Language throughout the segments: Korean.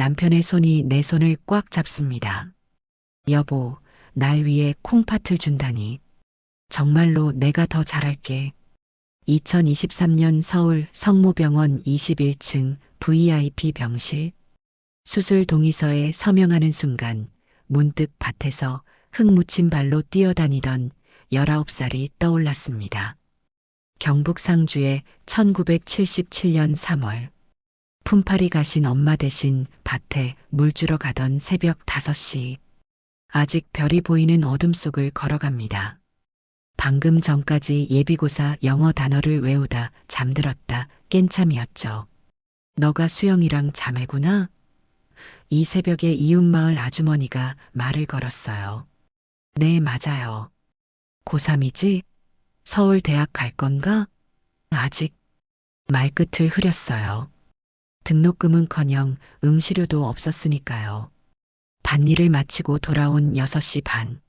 남편의 손이 내 손을 꽉 잡습니다. 여보, 날 위해 콩팥을 준다니. 정말로 내가 더 잘할게. 2023년 서울 성모병원 21층 VIP 병실. 수술 동의서에 서명하는 순간 문득 밭에서 흙 묻힌 발로 뛰어다니던 19살이 떠올랐습니다. 경북 상주의 1977년 3월. 품팔이 가신 엄마 대신 밭에 물 주러 가던 새벽 5시. 아직 별이 보이는 어둠 속을 걸어갑니다. 방금 전까지 예비고사 영어 단어를 외우다 잠들었다 깬 참이었죠. 너가 수영이랑 자매구나? 이 새벽에 이웃마을 아주머니가 말을 걸었어요. 네, 맞아요. 고3이지? 서울대학 갈 건가? 아직. 말끝을 흐렸어요. 등록금은커녕 응시료도 없었으니까요. 밭일을 마치고 돌아온 6시 반.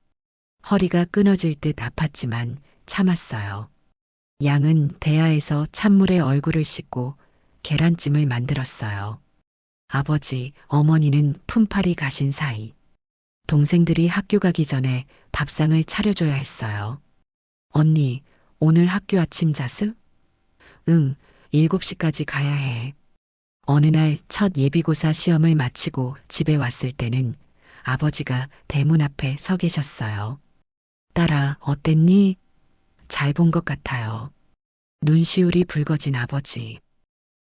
허리가 끊어질 듯 아팠지만 참았어요. 양은 대야에서 찬물에 얼굴을 씻고 계란찜을 만들었어요. 아버지, 어머니는 품팔이 가신 사이. 동생들이 학교 가기 전에 밥상을 차려줘야 했어요. 언니, 오늘 학교 아침 자습? 응, 7시까지 가야 해. 어느 날 첫 예비고사 시험을 마치고 집에 왔을 때는 아버지가 대문 앞에 서 계셨어요. 딸아, 어땠니? 잘 본 것 같아요. 눈시울이 붉어진 아버지.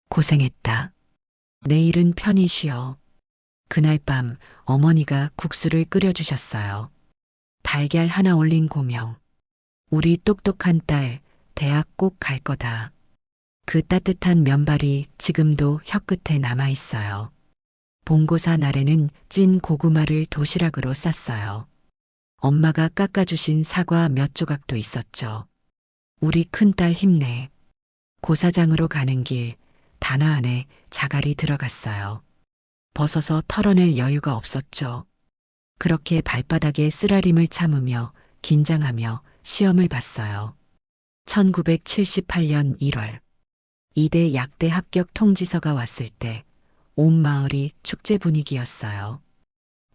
고생했다. 내일은 편히 쉬어. 그날 밤 어머니가 국수를 끓여주셨어요. 달걀 하나 올린 고명. 우리 똑똑한 딸, 대학 꼭 갈 거다. 그 따뜻한 면발이 지금도 혀끝에 남아 있어요. 본고사 날에는 찐 고구마를 도시락으로 쌌어요. 엄마가 깎아주신 사과 몇 조각도 있었죠. 우리 큰딸 힘내. 고사장으로 가는 길 단화 안에 자갈이 들어갔어요. 벗어서 털어낼 여유가 없었죠. 그렇게 발바닥에 쓰라림을 참으며 긴장하며 시험을 봤어요. 1978년 1월. 이대 약대 합격 통지서가 왔을 때 온 마을이 축제 분위기였어요.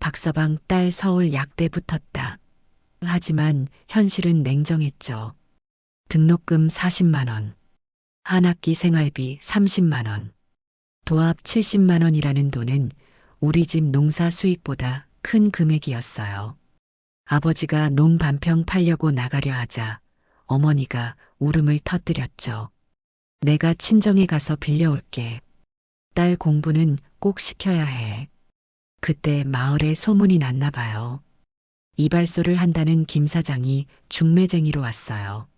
박서방 딸 서울 약대 붙었다. 하지만 현실은 냉정했죠. 등록금 40만 원, 한 학기 생활비 30만 원, 도합 70만 원이라는 돈은 우리 집 농사 수익보다 큰 금액이었어요. 아버지가 논 반평 팔려고 나가려 하자 어머니가 울음을 터뜨렸죠. 내가 친정에 가서 빌려올게. 딸 공부는 꼭 시켜야 해. 그때 마을에 소문이 났나 봐요. 이발소를 한다는 김 사장이 중매쟁이로 왔어요.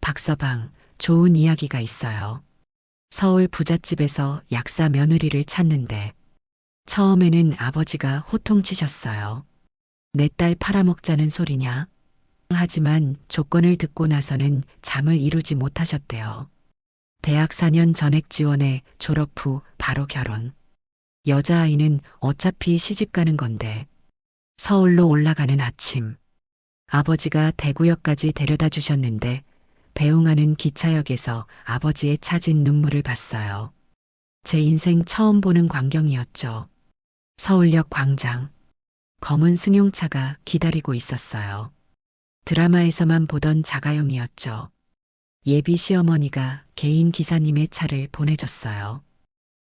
박서방, 좋은 이야기가 있어요. 서울 부잣집에서 약사 며느리를 찾는데 처음에는 아버지가 호통치셨어요. 내 딸 팔아먹자는 소리냐? 하지만 조건을 듣고 나서는 잠을 이루지 못하셨대요. 대학 4년 전액 지원에 졸업 후 바로 결혼. 여자아이는 어차피 시집 가는 건데. 서울로 올라가는 아침. 아버지가 대구역까지 데려다 주셨는데 배웅하는 기차역에서 아버지의 차진 눈물을 봤어요. 제 인생 처음 보는 광경이었죠. 서울역 광장. 검은 승용차가 기다리고 있었어요. 드라마에서만 보던 자가용이었죠. 예비 시어머니가 개인 기사님의 차를 보내줬어요.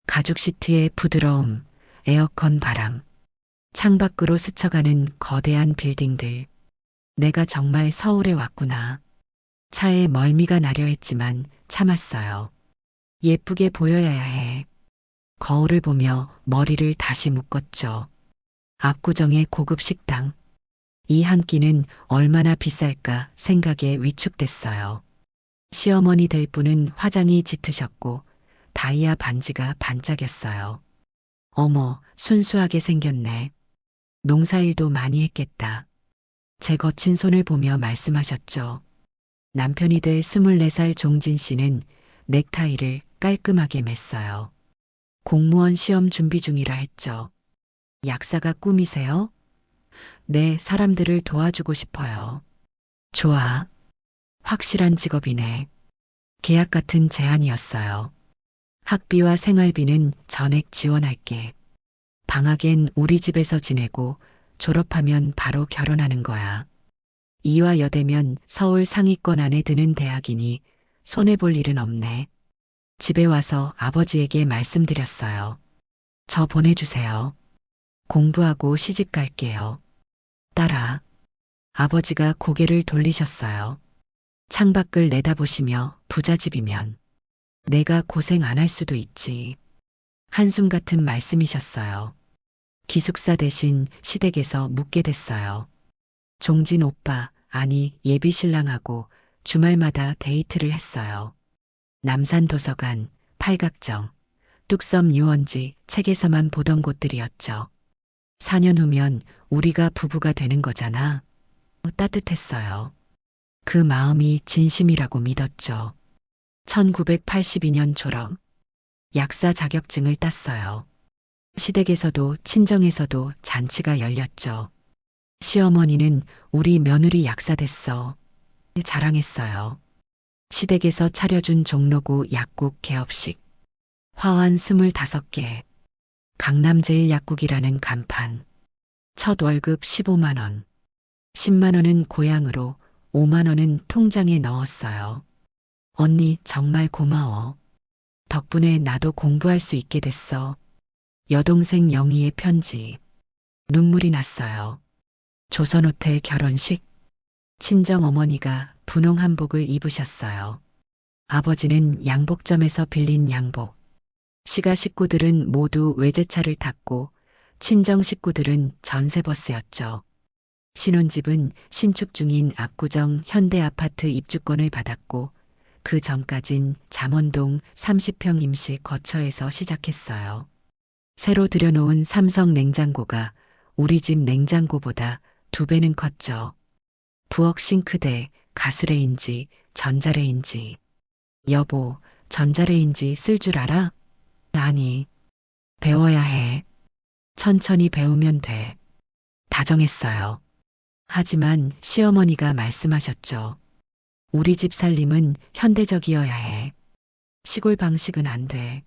가죽 시트의 부드러움, 에어컨 바람, 창밖으로 스쳐가는 거대한 빌딩들. 내가 정말 서울에 왔구나. 차에 멀미가 나려 했지만 참았어요. 예쁘게 보여야 해. 거울을 보며 머리를 다시 묶었죠. 압구정의 고급 식당. 이 한 끼는 얼마나 비쌀까 생각에 위축됐어요. 시어머니 될 분은 화장이 짙으셨고 다이아 반지가 반짝였어요. 어머, 순수하게 생겼네. 농사일도 많이 했겠다. 제 거친 손을 보며 말씀하셨죠. 남편이 될 24살 종진 씨는 넥타이를 깔끔하게 맸어요. 공무원 시험 준비 중이라 했죠. 약사가 꿈이세요? 네, 사람들을 도와주고 싶어요. 좋아. 확실한 직업이네. 계약 같은 제안이었어요. 학비와 생활비는 전액 지원할게. 방학엔 우리 집에서 지내고 졸업하면 바로 결혼하는 거야. 이화 여대면 서울 상위권 안에 드는 대학이니 손해볼 일은 없네. 집에 와서 아버지에게 말씀드렸어요. 저 보내주세요. 공부하고 시집 갈게요. 딸아. 아버지가 고개를 돌리셨어요. 창밖을 내다보시며 부잣집이면 내가 고생 안 할 수도 있지. 한숨 같은 말씀이셨어요. 기숙사 대신 시댁에서 묵게 됐어요. 종진 오빠, 아니 예비 신랑하고 주말마다 데이트를 했어요. 남산 도서관, 팔각정, 뚝섬 유원지 책에서만 보던 곳들이었죠. 4년 후면 우리가 부부가 되는 거잖아. 따뜻했어요. 그 마음이 진심이라고 믿었죠. 1982년 졸업. 약사 자격증을 땄어요. 시댁에서도 친정에서도 잔치가 열렸죠. 시어머니는 우리 며느리 약사 됐어. 자랑했어요. 시댁에서 차려준 종로구 약국 개업식. 화환 25개. 강남제일약국이라는 간판. 첫 월급 15만 원. 10만 원은 고향으로, 5만 원은 통장에 넣었어요. 언니 정말 고마워. 덕분에 나도 공부할 수 있게 됐어. 여동생 영희의 편지. 눈물이 났어요. 조선호텔 결혼식. 친정 어머니가 분홍 한복을 입으셨어요. 아버지는 양복점에서 빌린 양복. 시가 식구들은 모두 외제차를 탔고 친정 식구들은 전세버스였죠. 신혼집은 신축 중인 압구정 현대아파트 입주권을 받았고 그 전까진 잠원동 30평 임시 거처에서 시작했어요. 새로 들여놓은 삼성 냉장고가 우리 집 냉장고보다 2배는 컸죠. 부엌 싱크대, 가스레인지, 전자레인지. 여보, 전자레인지 쓸 줄 알아? 아니, 배워야 해. 천천히 배우면 돼. 다정했어요. 하지만 시어머니가 말씀하셨죠. 우리 집 살림은 현대적이어야 해. 시골 방식은 안 돼.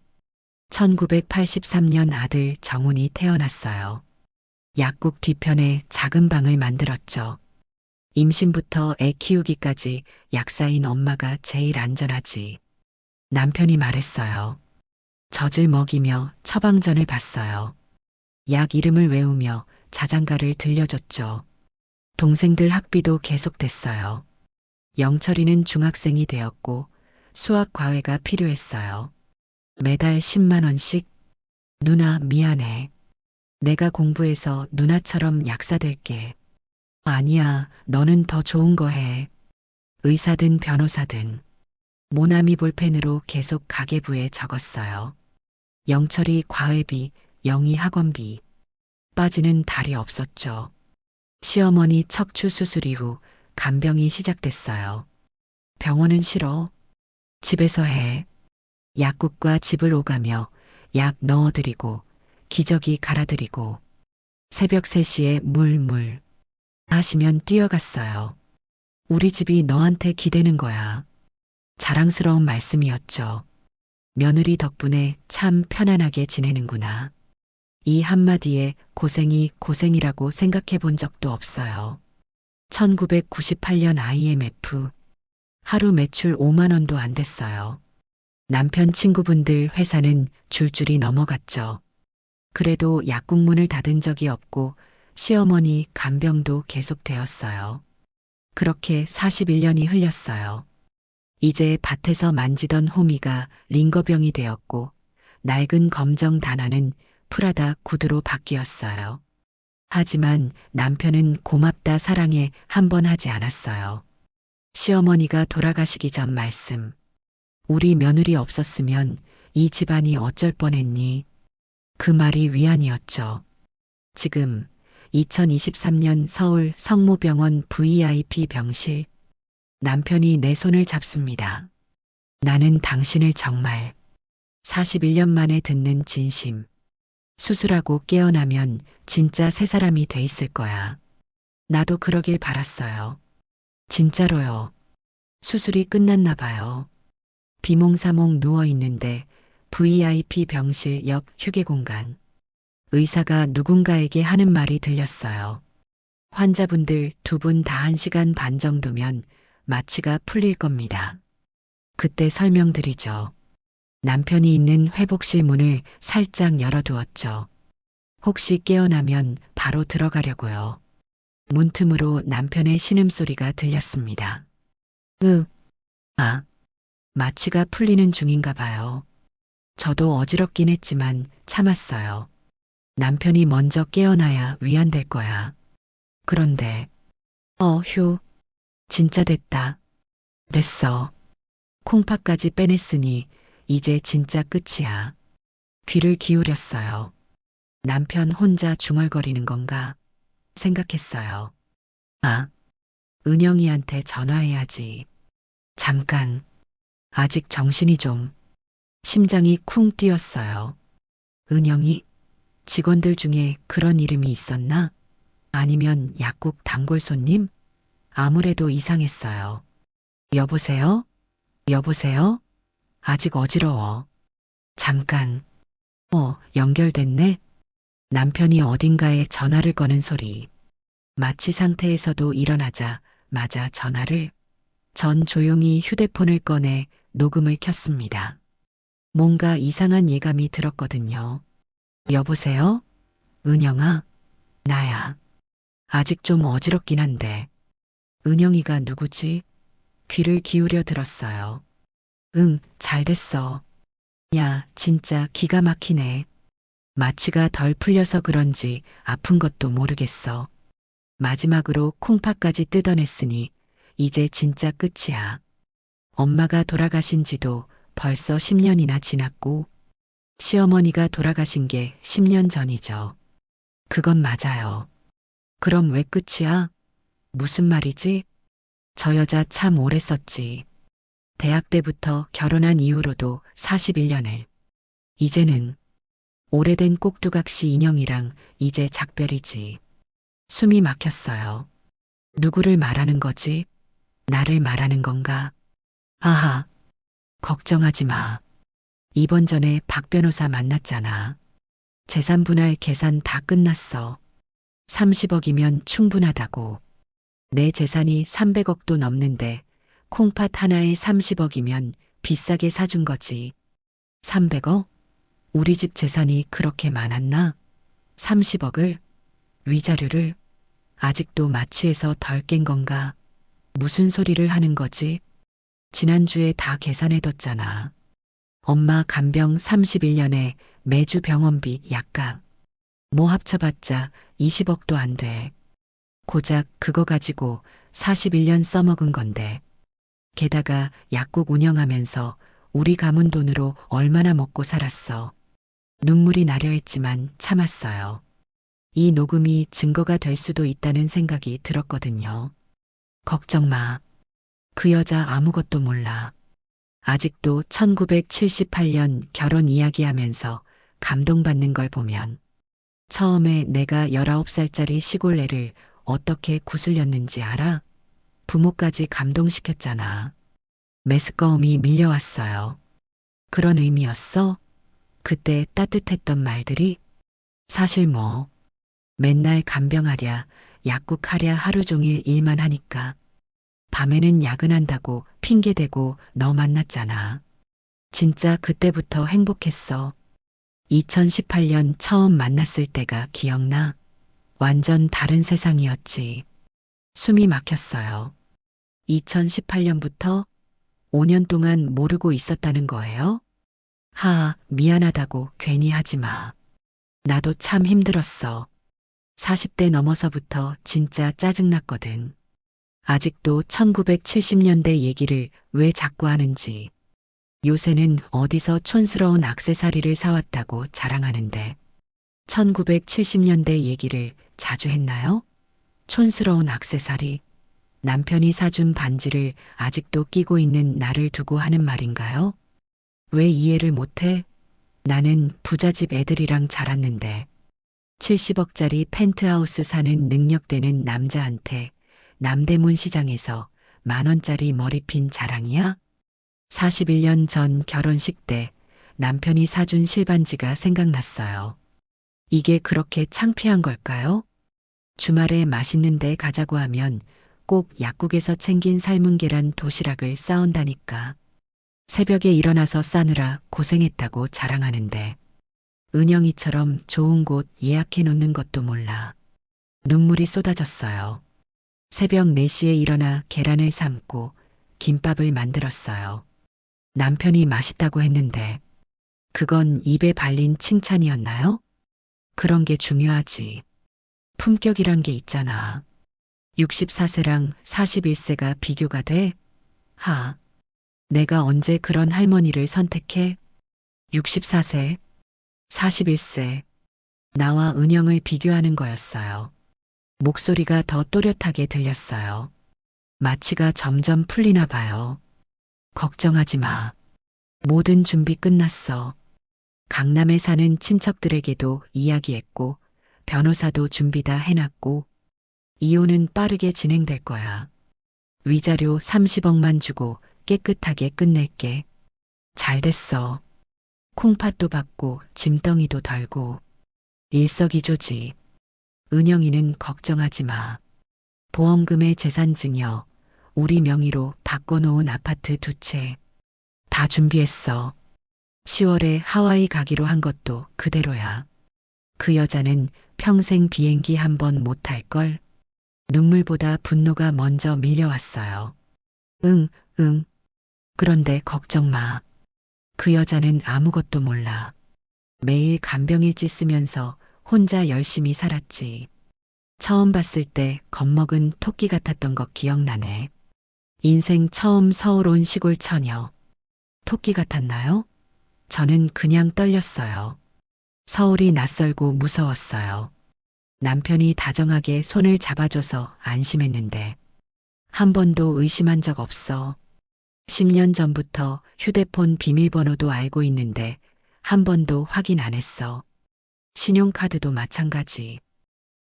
1983년 아들 정훈이 태어났어요. 약국 뒤편에 작은 방을 만들었죠. 임신부터 애 키우기까지 약사인 엄마가 제일 안전하지. 남편이 말했어요. 젖을 먹이며 처방전을 봤어요. 약 이름을 외우며 자장가를 들려줬죠. 동생들 학비도 계속됐어요. 영철이는 중학생이 되었고 수학 과외가 필요했어요. 매달 10만 원씩. 누나 미안해. 내가 공부해서 누나처럼 약사 될게. 아니야, 너는 더 좋은 거 해. 의사든 변호사든. 모나미 볼펜으로 계속 가계부에 적었어요. 영철이 과외비, 영희 학원비. 빠지는 달이 없었죠. 시어머니 척추 수술 이후 간병이 시작됐어요. 병원은 싫어. 집에서 해. 약국과 집을 오가며 약 넣어드리고 기저귀 갈아드리고 새벽 3시에 물 하시면 뛰어갔어요. 우리 집이 너한테 기대는 거야. 자랑스러운 말씀이었죠. 며느리 덕분에 참 편안하게 지내는구나. 이 한마디에 고생이 고생이라고 생각해 본 적도 없어요. 1998년 IMF. 하루 매출 5만 원도 안 됐어요. 남편 친구분들 회사는 줄줄이 넘어갔죠. 그래도 약국 문을 닫은 적이 없고 시어머니 간병도 계속되었어요. 그렇게 41년이 흘렸어요. 이제 밭에서 만지던 호미가 링거병이 되었고 낡은 검정 단화는 프라다 구두로 바뀌었어요. 하지만 남편은 고맙다 사랑해 한 번 하지 않았어요. 시어머니가 돌아가시기 전 말씀. 우리 며느리 없었으면 이 집안이 어쩔 뻔했니? 그 말이 위안이었죠. 지금 2023년 서울 성모병원 VIP 병실. 남편이 내 손을 잡습니다. 나는 당신을 정말 41년 만에 듣는 진심. 수술하고 깨어나면 진짜 새 사람이 돼 있을 거야. 나도 그러길 바랐어요. 진짜로요. 수술이 끝났나 봐요. 비몽사몽 누워 있는데 VIP 병실 옆 휴게 공간. 의사가 누군가에게 하는 말이 들렸어요. 환자분들 두 분 다 1시간 반 정도면 마취가 풀릴 겁니다. 그때 설명드리죠. 남편이 있는 회복실 문을 살짝 열어두었죠. 혹시 깨어나면 바로 들어가려고요. 문틈으로 남편의 신음소리가 들렸습니다. 아, 마취가 풀리는 중인가 봐요. 저도 어지럽긴 했지만 참았어요. 남편이 먼저 깨어나야 위안될 거야. 그런데, 휴, 진짜 됐다. 됐어. 콩팥까지 빼냈으니 이제 진짜 끝이야. 귀를 기울였어요. 남편 혼자 중얼거리는 건가 생각했어요. 아, 은영이한테 전화해야지. 잠깐. 아직 정신이 좀. 심장이 쿵 뛰었어요. 은영이? 직원들 중에 그런 이름이 있었나? 아니면 약국 단골 손님? 아무래도 이상했어요. 여보세요? 여보세요? 아직 어지러워. 잠깐. 연결됐네? 남편이 어딘가에 전화를 거는 소리. 마취 상태에서도 일어나자마자 전화를. 전 조용히 휴대폰을 꺼내 녹음을 켰습니다. 뭔가 이상한 예감이 들었거든요. 여보세요? 은영아? 나야. 아직 좀 어지럽긴 한데. 은영이가 누구지? 귀를 기울여 들었어요. 응, 잘 됐어. 야, 진짜 기가 막히네. 마취가 덜 풀려서 그런지 아픈 것도 모르겠어. 마지막으로 콩팥까지 뜯어냈으니 이제 진짜 끝이야. 엄마가 돌아가신 지도 벌써 10년이나 지났고, 시어머니가 돌아가신 게 10년 전이죠. 그건 맞아요. 그럼 왜 끝이야? 무슨 말이지? 저 여자 참 오래 썼지. 대학 때부터 결혼한 이후로도 41년을. 이제는 오래된 꼭두각시 인형이랑 이제 작별이지. 숨이 막혔어요. 누구를 말하는 거지? 나를 말하는 건가? 아하, 걱정하지 마. 이번 전에 박 변호사 만났잖아. 재산 분할 계산 다 끝났어. 30억이면 충분하다고. 내 재산이 300억도 넘는데 콩팥 하나에 30억이면 비싸게 사준 거지. 300억? 우리 집 재산이 그렇게 많았나? 30억을? 위자료를? 아직도 마취해서 덜 깬 건가? 무슨 소리를 하는 거지? 지난주에 다 계산해뒀잖아. 엄마 간병 31년에 매주 병원비 약값. 뭐 합쳐봤자 20억도 안 돼. 고작 그거 가지고 41년 써먹은 건데. 게다가 약국 운영하면서 우리 가문 돈으로 얼마나 먹고 살았어. 눈물이 나려 했지만 참았어요. 이 녹음이 증거가 될 수도 있다는 생각이 들었거든요. 걱정 마. 그 여자 아무것도 몰라. 아직도 1978년 결혼 이야기하면서 감동받는 걸 보면 처음에 내가 19살짜리 시골 애를 어떻게 구슬렸는지 알아? 부모까지 감동시켰잖아. 메스꺼움이 밀려왔어요. 그런 의미였어? 그때 따뜻했던 말들이? 사실 뭐, 맨날 간병하랴, 약국하랴 하루 종일 일만 하니까. 밤에는 야근한다고 핑계대고 너 만났잖아. 진짜 그때부터 행복했어. 2018년 처음 만났을 때가 기억나? 완전 다른 세상이었지. 숨이 막혔어요. 2018년부터 5년 동안 모르고 있었다는 거예요? 미안하다고 괜히 하지 마. 나도 참 힘들었어. 40대 넘어서부터 진짜 짜증났거든. 아직도 1970년대 얘기를 왜 자꾸 하는지. 요새는 어디서 촌스러운 액세서리를 사왔다고 자랑하는데 1970년대 얘기를 자주 했나요? 촌스러운 액세서리. 남편이 사준 반지를 아직도 끼고 있는 나를 두고 하는 말인가요? 왜 이해를 못해? 나는 부잣집 애들이랑 자랐는데 70억짜리 펜트하우스 사는 능력되는 남자한테 남대문 시장에서 10,000원짜리 머리핀 자랑이야? 41년 전 결혼식 때 남편이 사준 실반지가 생각났어요. 이게 그렇게 창피한 걸까요? 주말에 맛있는 데 가자고 하면 꼭 약국에서 챙긴 삶은 계란 도시락을 싸온다니까. 새벽에 일어나서 싸느라 고생했다고 자랑하는데 은영이처럼 좋은 곳 예약해 놓는 것도 몰라. 눈물이 쏟아졌어요. 새벽 4시에 일어나 계란을 삶고 김밥을 만들었어요. 남편이 맛있다고 했는데 그건 입에 발린 칭찬이었나요? 그런 게 중요하지. 품격이란 게 있잖아. 64세랑 41세가 비교가 돼? 하, 내가 언제 그런 할머니를 선택해? 64세, 41세, 나와 은영을 비교하는 거였어요. 목소리가 더 또렷하게 들렸어요. 마취가 점점 풀리나 봐요. 걱정하지 마. 모든 준비 끝났어. 강남에 사는 친척들에게도 이야기했고, 변호사도 준비 다 해놨고, 이혼은 빠르게 진행될 거야. 위자료 30억만 주고 깨끗하게 끝낼게. 잘 됐어. 콩팥도 받고 짐덩이도 덜고. 일석이조지. 은영이는 걱정하지 마. 보험금에 재산 증여, 우리 명의로 바꿔놓은 아파트 2채. 다 준비했어. 10월에 하와이 가기로 한 것도 그대로야. 그 여자는 평생 비행기 한 번 못 탈걸. 눈물보다 분노가 먼저 밀려왔어요. 응, 응. 그런데 걱정 마. 그 여자는 아무것도 몰라. 매일 간병일지 쓰면서 혼자 열심히 살았지. 처음 봤을 때 겁먹은 토끼 같았던 거 기억나네. 인생 처음 서울 온 시골 처녀. 토끼 같았나요? 저는 그냥 떨렸어요. 서울이 낯설고 무서웠어요. 남편이 다정하게 손을 잡아줘서 안심했는데 한 번도 의심한 적 없어. 10년 전부터 휴대폰 비밀번호도 알고 있는데 한 번도 확인 안 했어. 신용카드도 마찬가지.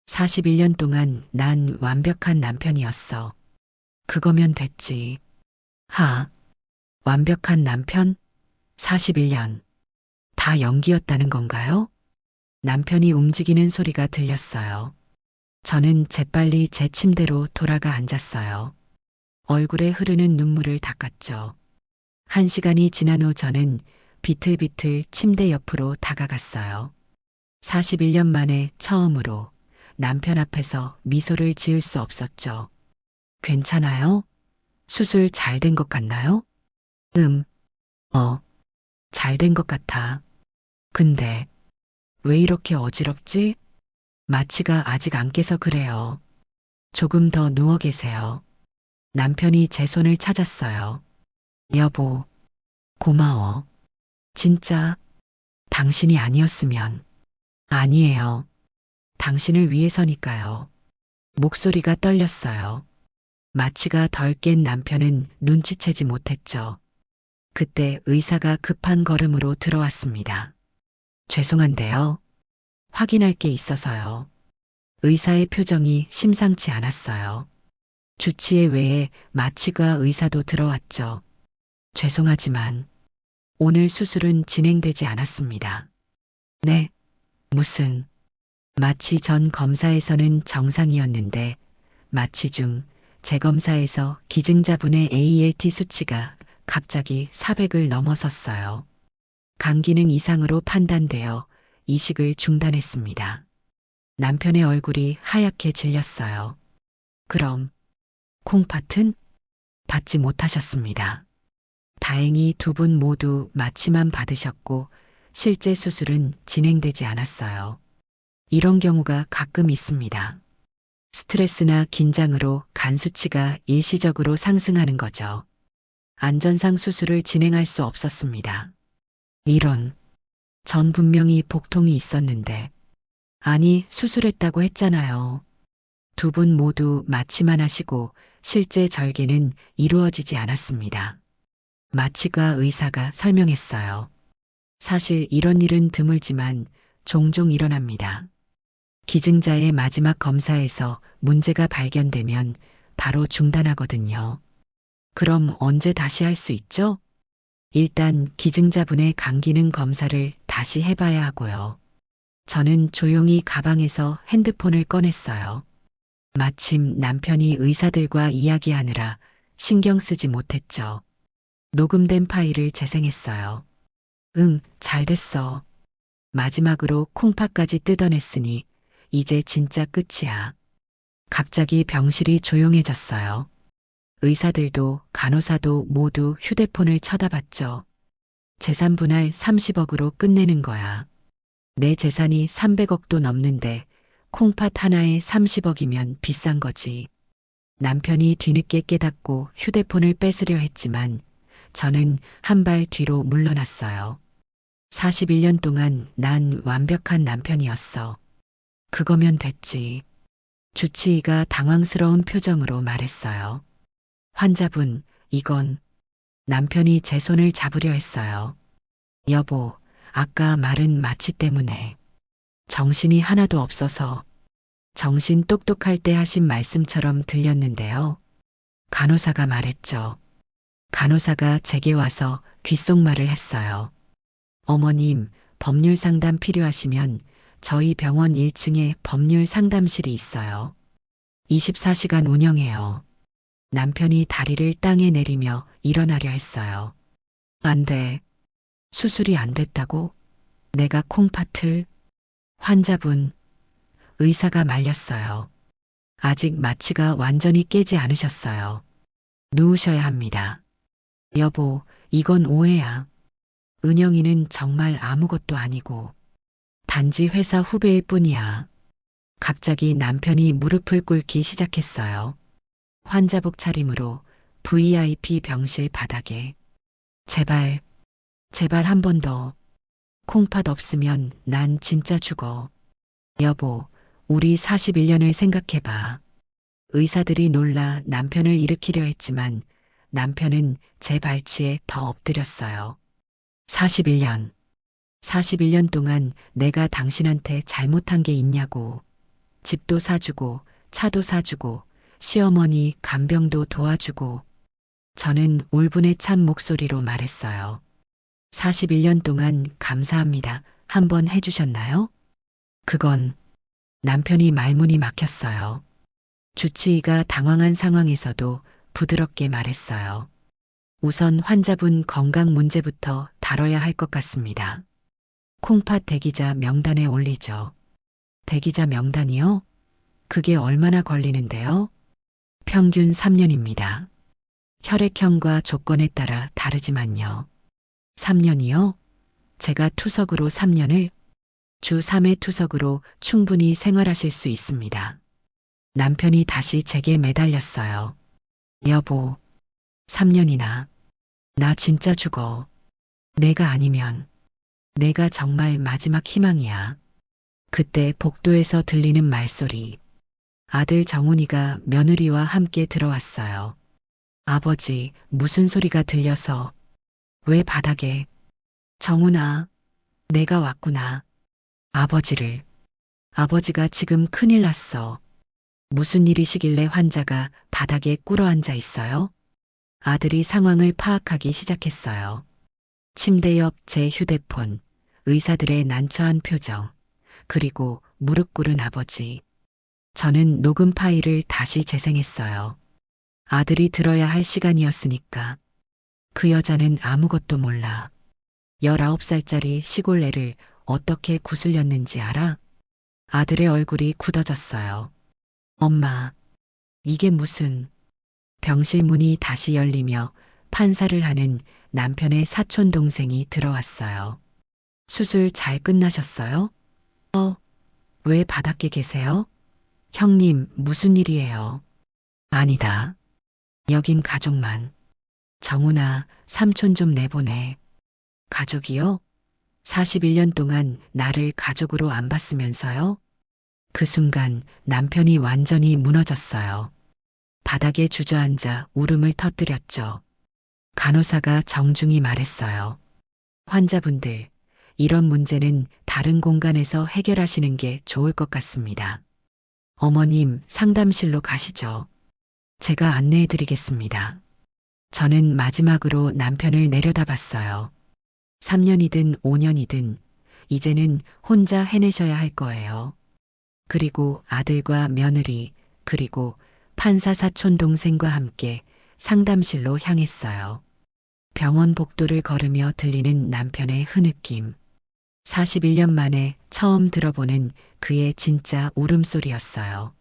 41년 동안 난 완벽한 남편이었어. 그거면 됐지. 하, 완벽한 남편? 41년. 다 연기였다는 건가요? 남편이 움직이는 소리가 들렸어요. 저는 재빨리 제 침대로 돌아가 앉았어요. 얼굴에 흐르는 눈물을 닦았죠. 1시간이 지난 후 저는 비틀비틀 침대 옆으로 다가갔어요. 41년 만에 처음으로 남편 앞에서 미소를 지을 수 없었죠. 괜찮아요? 수술 잘 된 것 같나요? 잘 된 것 같아. 근데 왜 이렇게 어지럽지? 마취가 아직 안 깨서 그래요. 조금 더 누워 계세요. 남편이 제 손을 찾았어요. 여보, 고마워. 진짜 당신이 아니었으면. 아니에요. 당신을 위해서니까요. 목소리가 떨렸어요. 마취가 덜 깬 남편은 눈치채지 못했죠. 그때 의사가 급한 걸음으로 들어왔습니다. 죄송한데요. 확인할 게 있어서요. 의사의 표정이 심상치 않았어요. 주치의 외에 마취과 의사도 들어왔죠. 죄송하지만 오늘 수술은 진행되지 않았습니다. 네, 무슨. 마취 전 검사에서는 정상이었는데 마취 중 재검사에서 기증자분의 ALT 수치가 갑자기 400을 넘어섰어요. 간 기능 이상으로 판단되어 이식을 중단했습니다. 남편의 얼굴이 하얗게 질렸어요. 그럼 콩팥은 받지 못하셨습니다. 다행히 두 분 모두 마취만 받으셨고 실제 수술은 진행되지 않았어요. 이런 경우가 가끔 있습니다. 스트레스나 긴장으로 간 수치가 일시적으로 상승하는 거죠. 안전상 수술을 진행할 수 없었습니다. 이런, 전 분명히 복통이 있었는데. 아니, 수술했다고 했잖아요. 두 분 모두 마취만 하시고 실제 절개는 이루어지지 않았습니다. 마취과 의사가 설명했어요. 사실 이런 일은 드물지만 종종 일어납니다. 기증자의 마지막 검사에서 문제가 발견되면 바로 중단하거든요. 그럼 언제 다시 할 수 있죠? 일단 기증자분의 간 기능 검사를 다시 해봐야 하고요. 저는 조용히 가방에서 핸드폰을 꺼냈어요. 마침 남편이 의사들과 이야기하느라 신경 쓰지 못했죠. 녹음된 파일을 재생했어요. 응, 잘 됐어. 마지막으로 콩팥까지 뜯어냈으니 이제 진짜 끝이야. 갑자기 병실이 조용해졌어요. 의사들도 간호사도 모두 휴대폰을 쳐다봤죠. 재산 분할 30억으로 끝내는 거야. 내 재산이 300억도 넘는데 콩팥 하나에 30억이면 비싼 거지. 남편이 뒤늦게 깨닫고 휴대폰을 뺏으려 했지만 저는 한 발 뒤로 물러났어요. 41년 동안 난 완벽한 남편이었어. 그거면 됐지. 주치의가 당황스러운 표정으로 말했어요. 환자분, 이건 남편이 제 손을 잡으려 했어요. 여보, 아까 말은 마취 때문에 정신이 하나도 없어서 정신 똑똑할 때 하신 말씀처럼 들렸는데요. 간호사가 말했죠. 간호사가 제게 와서 귓속말을 했어요. 어머님, 법률 상담 필요하시면 저희 병원 1층에 법률 상담실이 있어요. 24시간 운영해요. 남편이 다리를 땅에 내리며 일어나려 했어요. 안 돼. 수술이 안 됐다고? 내가 콩팥을? 환자분, 의사가 말렸어요. 아직 마취가 완전히 깨지 않으셨어요. 누우셔야 합니다. 여보, 이건 오해야. 은영이는 정말 아무것도 아니고 단지 회사 후배일 뿐이야. 갑자기 남편이 무릎을 꿇기 시작했어요. 환자복 차림으로 VIP 병실 바닥에. 제발, 제발 한 번 더. 콩팥 없으면 난 진짜 죽어. 여보, 우리 41년을 생각해봐. 의사들이 놀라 남편을 일으키려 했지만 남편은 제 발치에 더 엎드렸어요. 41년. 41년 동안 내가 당신한테 잘못한 게 있냐고. 집도 사주고, 차도 사주고, 시어머니 간병도 도와주고. 저는 울분에 찬 목소리로 말했어요. 41년 동안 감사합니다. 한번 해주셨나요? 그건 남편이 말문이 막혔어요. 주치의가 당황한 상황에서도 부드럽게 말했어요. 우선 환자분 건강 문제부터 다뤄야 할 것 같습니다. 콩팥 대기자 명단에 올리죠. 대기자 명단이요? 그게 얼마나 걸리는데요? 평균 3년입니다. 혈액형과 조건에 따라 다르지만요. 3년이요? 제가 투석으로 3년을 주 3회 투석으로 충분히 생활하실 수 있습니다. 남편이 다시 제게 매달렸어요. 여보, 3년이나. 나 진짜 죽어. 내가 아니면 내가 정말 마지막 희망이야. 그때 복도에서 들리는 말소리. 아들 정훈이가 며느리와 함께 들어왔어요. 아버지, 무슨 소리가 들려서. 왜 바닥에. 정훈아, 내가 왔구나. 아버지를. 아버지가 지금 큰일 났어. 무슨 일이시길래 환자가 바닥에 꿇어앉아 있어요? 아들이 상황을 파악하기 시작했어요. 침대 옆 제 휴대폰, 의사들의 난처한 표정, 그리고 무릎 꿇은 아버지. 저는 녹음 파일을 다시 재생했어요. 아들이 들어야 할 시간이었으니까. 그 여자는 아무것도 몰라. 19살짜리 시골 애를 어떻게 구슬렸는지 알아? 아들의 얼굴이 굳어졌어요. 엄마, 이게 무슨. 병실 문이 다시 열리며 판사를 하는 남편의 사촌 동생이 들어왔어요. 수술 잘 끝나셨어요? 왜 바닥에 계세요? 형님, 무슨 일이에요? 아니다. 여긴 가족만. 정훈아, 삼촌 좀 내보내. 가족이요? 41년 동안 나를 가족으로 안 봤으면서요? 그 순간 남편이 완전히 무너졌어요. 바닥에 주저앉아 울음을 터뜨렸죠. 간호사가 정중히 말했어요. 환자분들, 이런 문제는 다른 공간에서 해결하시는 게 좋을 것 같습니다. 어머님, 상담실로 가시죠. 제가 안내해 드리겠습니다. 저는 마지막으로 남편을 내려다봤어요. 3년이든 5년이든 이제는 혼자 해내셔야 할 거예요. 그리고 아들과 며느리, 그리고 판사 사촌 동생과 함께 상담실로 향했어요. 병원 복도를 걸으며 들리는 남편의 흐느낌. 41년 만에 처음 들어보는 그의 진짜 울음소리였어요.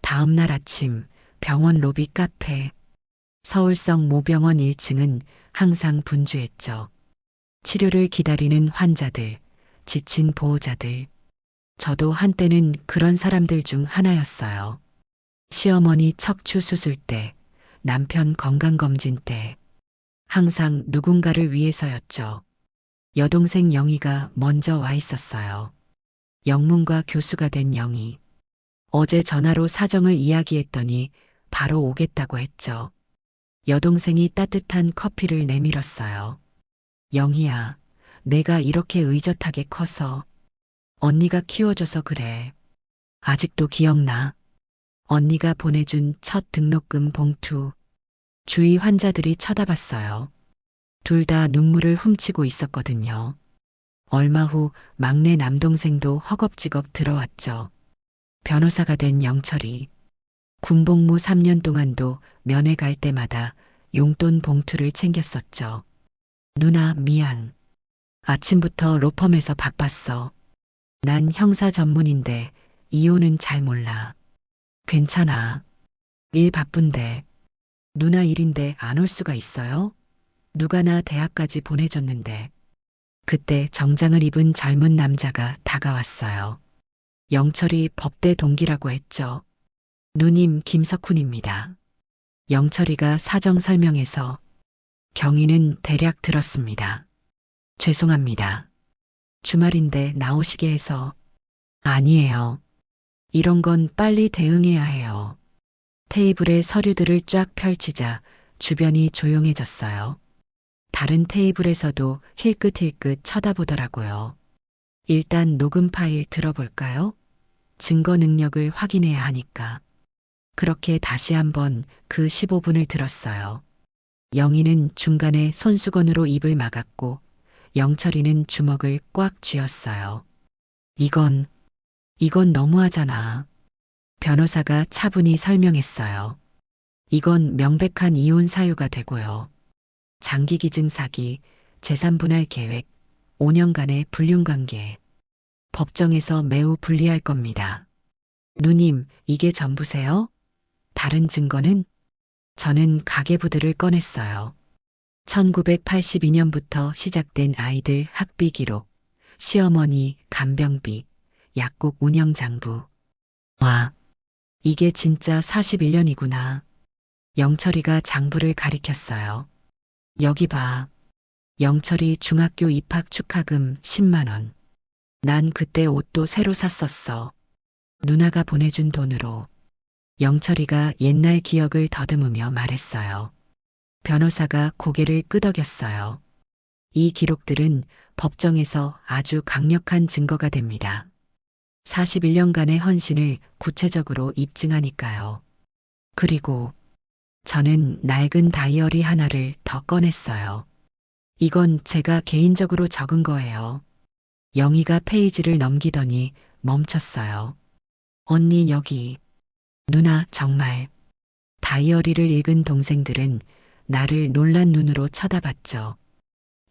다음 날 아침 병원 로비 카페. 서울성 모병원 1층은 항상 분주했죠. 치료를 기다리는 환자들, 지친 보호자들. 저도 한때는 그런 사람들 중 하나였어요. 시어머니 척추 수술 때, 남편 건강검진 때, 항상 누군가를 위해서였죠. 여동생 영희가 먼저 와 있었어요. 영문과 교수가 된 영희. 어제 전화로 사정을 이야기했더니 바로 오겠다고 했죠. 여동생이 따뜻한 커피를 내밀었어요. 영희야, 내가 이렇게 의젓하게 커서 언니가 키워줘서 그래. 아직도 기억나. 언니가 보내준 첫 등록금 봉투. 주위 환자들이 쳐다봤어요. 둘 다 눈물을 훔치고 있었거든요. 얼마 후 막내 남동생도 허겁지겁 들어왔죠. 변호사가 된 영철이. 군복무 3년 동안도 면회 갈 때마다 용돈 봉투를 챙겼었죠. 누나 미안. 아침부터 로펌에서 바빴어. 난 형사 전문인데 이혼은 잘 몰라. 괜찮아. 일 바쁜데. 누나 일인데 안 올 수가 있어요? 누가 나 대학까지 보내줬는데. 그때 정장을 입은 젊은 남자가 다가왔어요. 영철이 법대 동기라고 했죠. 누님 김석훈입니다. 영철이가 사정 설명해서 경위는 대략 들었습니다. 죄송합니다. 주말인데 나오시게 해서. 아니에요. 이런 건 빨리 대응해야 해요. 테이블에 서류들을 쫙 펼치자 주변이 조용해졌어요. 다른 테이블에서도 힐끗힐끗 쳐다보더라고요. 일단 녹음 파일 들어볼까요? 증거 능력을 확인해야 하니까. 그렇게 다시 한번 그 15분을 들었어요. 영희는 중간에 손수건으로 입을 막았고 영철이는 주먹을 꽉 쥐었어요. 이건 너무하잖아. 변호사가 차분히 설명했어요. 이건 명백한 이혼 사유가 되고요. 장기기증 사기, 재산분할 계획, 5년간의 불륜관계. 법정에서 매우 불리할 겁니다. 누님, 이게 전부세요? 다른 증거는? 저는 가계부들을 꺼냈어요. 1982년부터 시작된 아이들 학비 기록, 시어머니 간병비, 약국 운영장부. 와, 이게 진짜 41년이구나. 영철이가 장부를 가리켰어요. 여기 봐. 영철이 중학교 입학 축하금 10만 원. 난 그때 옷도 새로 샀었어. 누나가 보내준 돈으로. 영철이가 옛날 기억을 더듬으며 말했어요. 변호사가 고개를 끄덕였어요. 이 기록들은 법정에서 아주 강력한 증거가 됩니다. 41년간의 헌신을 구체적으로 입증하니까요. 그리고 저는 낡은 다이어리 하나를 더 꺼냈어요. 이건 제가 개인적으로 적은 거예요. 영희가 페이지를 넘기더니 멈췄어요. 언니 여기. 누나 정말. 다이어리를 읽은 동생들은 나를 놀란 눈으로 쳐다봤죠.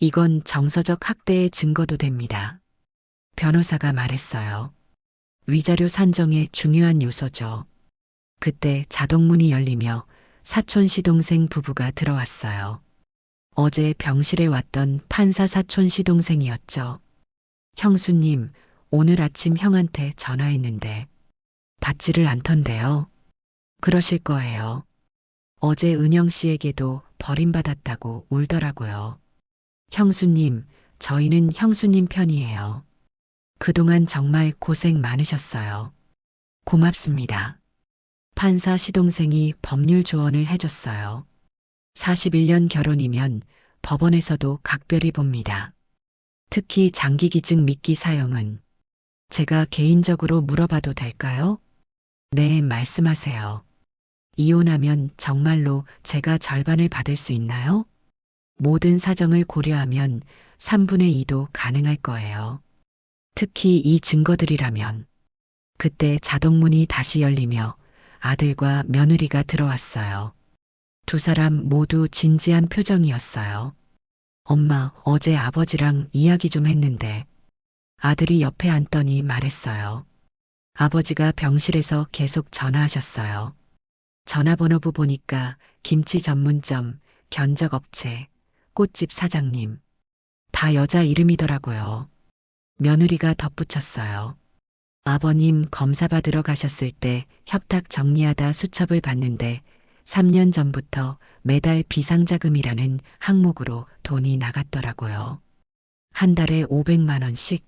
이건 정서적 학대의 증거도 됩니다. 변호사가 말했어요. 위자료 산정의 중요한 요소죠. 그때 자동문이 열리며 사촌 시동생 부부가 들어왔어요. 어제 병실에 왔던 판사 사촌 시동생이었죠. 형수님, 오늘 아침 형한테 전화했는데 받지를 않던데요. 그러실 거예요. 어제 은영 씨에게도 버림받았다고 울더라고요. 형수님, 저희는 형수님 편이에요. 그동안 정말 고생 많으셨어요. 고맙습니다. 판사 시동생이 법률 조언을 해줬어요. 41년 결혼이면 법원에서도 각별히 봅니다. 특히 장기기증 미끼 사용은. 제가 개인적으로 물어봐도 될까요? 네, 말씀하세요. 이혼하면 정말로 제가 절반을 받을 수 있나요? 모든 사정을 고려하면 3분의 2도 가능할 거예요. 특히 이 증거들이라면. 그때 자동문이 다시 열리며 아들과 며느리가 들어왔어요. 두 사람 모두 진지한 표정이었어요. 엄마, 어제 아버지랑 이야기 좀 했는데 아들이 옆에 앉더니 말했어요. 아버지가 병실에서 계속 전화하셨어요. 전화번호부 보니까 김치 전문점, 견적업체, 꽃집 사장님. 다 여자 이름이더라고요. 며느리가 덧붙였어요. 아버님 검사 받으러 가셨을 때 협탁 정리하다 수첩을 봤는데 3년 전부터 매달 비상자금이라는 항목으로 돈이 나갔더라고요. 한 달에 500만 원씩.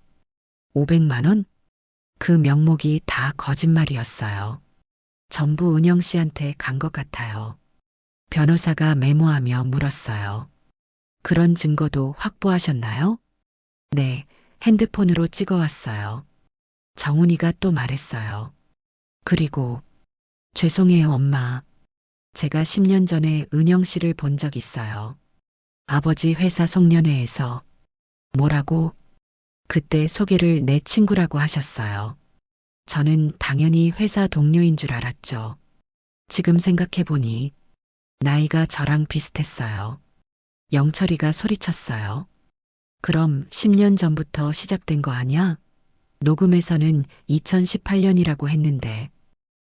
500만 원? 그 명목이 다 거짓말이었어요. 전부 은영 씨한테 간 것 같아요. 변호사가 메모하며 물었어요. 그런 증거도 확보하셨나요? 네, 핸드폰으로 찍어왔어요. 정훈이가 또 말했어요. 그리고 죄송해요, 엄마. 제가 10년 전에 은영 씨를 본 적 있어요. 아버지 회사 송년회에서. 뭐라고? 그때 소개를 내 친구라고 하셨어요. 저는 당연히 회사 동료인 줄 알았죠. 지금 생각해보니 나이가 저랑 비슷했어요. 영철이가 소리쳤어요. 그럼 10년 전부터 시작된 거 아냐? 녹음에서는 2018년이라고 했는데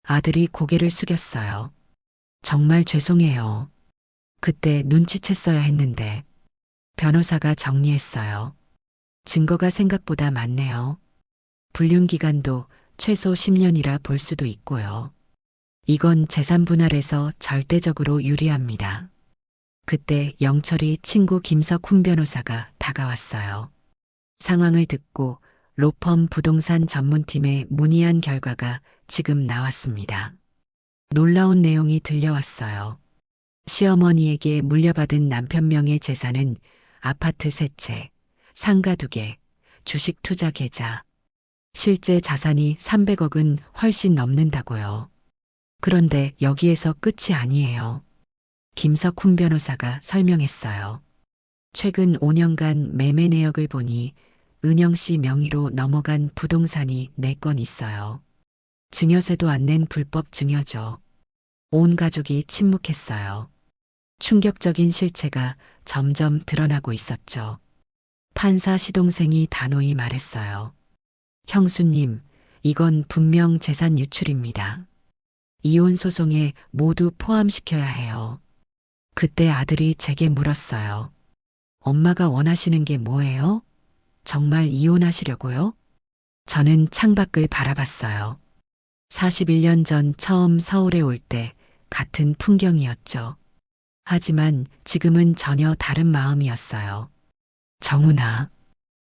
아들이 고개를 숙였어요. 정말 죄송해요. 그때 눈치챘어야 했는데 변호사가 정리했어요. 증거가 생각보다 많네요. 불륜 기간도 최소 10년이라 볼 수도 있고요. 이건 재산 분할에서 절대적으로 유리합니다. 그때 영철이 친구 김석훈 변호사가 다가왔어요. 상황을 듣고 로펌 부동산 전문팀에 문의한 결과가 지금 나왔습니다. 놀라운 내용이 들려왔어요. 시어머니에게 물려받은 남편 명의 재산은 아파트 3채, 상가 2개, 주식 투자 계좌. 실제 자산이 300억은 훨씬 넘는다고요. 그런데 여기에서 끝이 아니에요. 김석훈 변호사가 설명했어요. 최근 5년간 매매 내역을 보니 은영 씨 명의로 넘어간 부동산이 4건 있어요. 증여세도 안 낸 불법 증여죠. 온 가족이 침묵했어요. 충격적인 실체가 점점 드러나고 있었죠. 판사 시동생이 단호히 말했어요. 형수님, 이건 분명 재산 유출입니다. 이혼 소송에 모두 포함시켜야 해요. 그때 아들이 제게 물었어요. 엄마가 원하시는 게 뭐예요? 정말 이혼하시려고요? 저는 창밖을 바라봤어요. 41년 전 처음 서울에 올 때 같은 풍경이었죠. 하지만 지금은 전혀 다른 마음이었어요. 정훈아,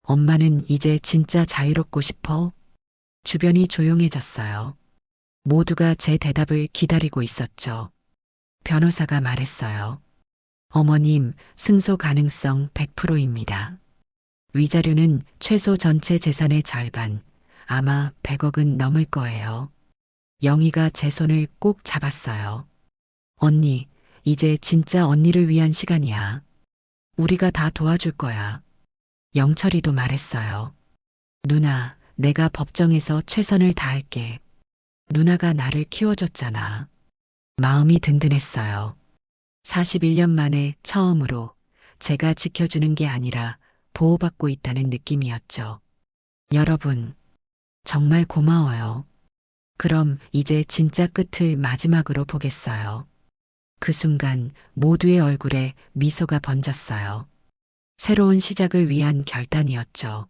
엄마는 이제 진짜 자유롭고 싶어? 주변이 조용해졌어요. 모두가 제 대답을 기다리고 있었죠. 변호사가 말했어요. 어머님, 승소 가능성 100%입니다. 위자료는 최소 전체 재산의 절반, 아마 100억은 넘을 거예요. 영희가 제 손을 꼭 잡았어요. 언니, 이제 진짜 언니를 위한 시간이야. 우리가 다 도와줄 거야. 영철이도 말했어요. 누나, 내가 법정에서 최선을 다할게. 누나가 나를 키워줬잖아. 마음이 든든했어요. 41년 만에 처음으로 제가 지켜주는 게 아니라 보호받고 있다는 느낌이었죠. 여러분, 정말 고마워요. 그럼 이제 진짜 끝을 마지막으로 보겠어요. 그 순간 모두의 얼굴에 미소가 번졌어요. 새로운 시작을 위한 결단이었죠.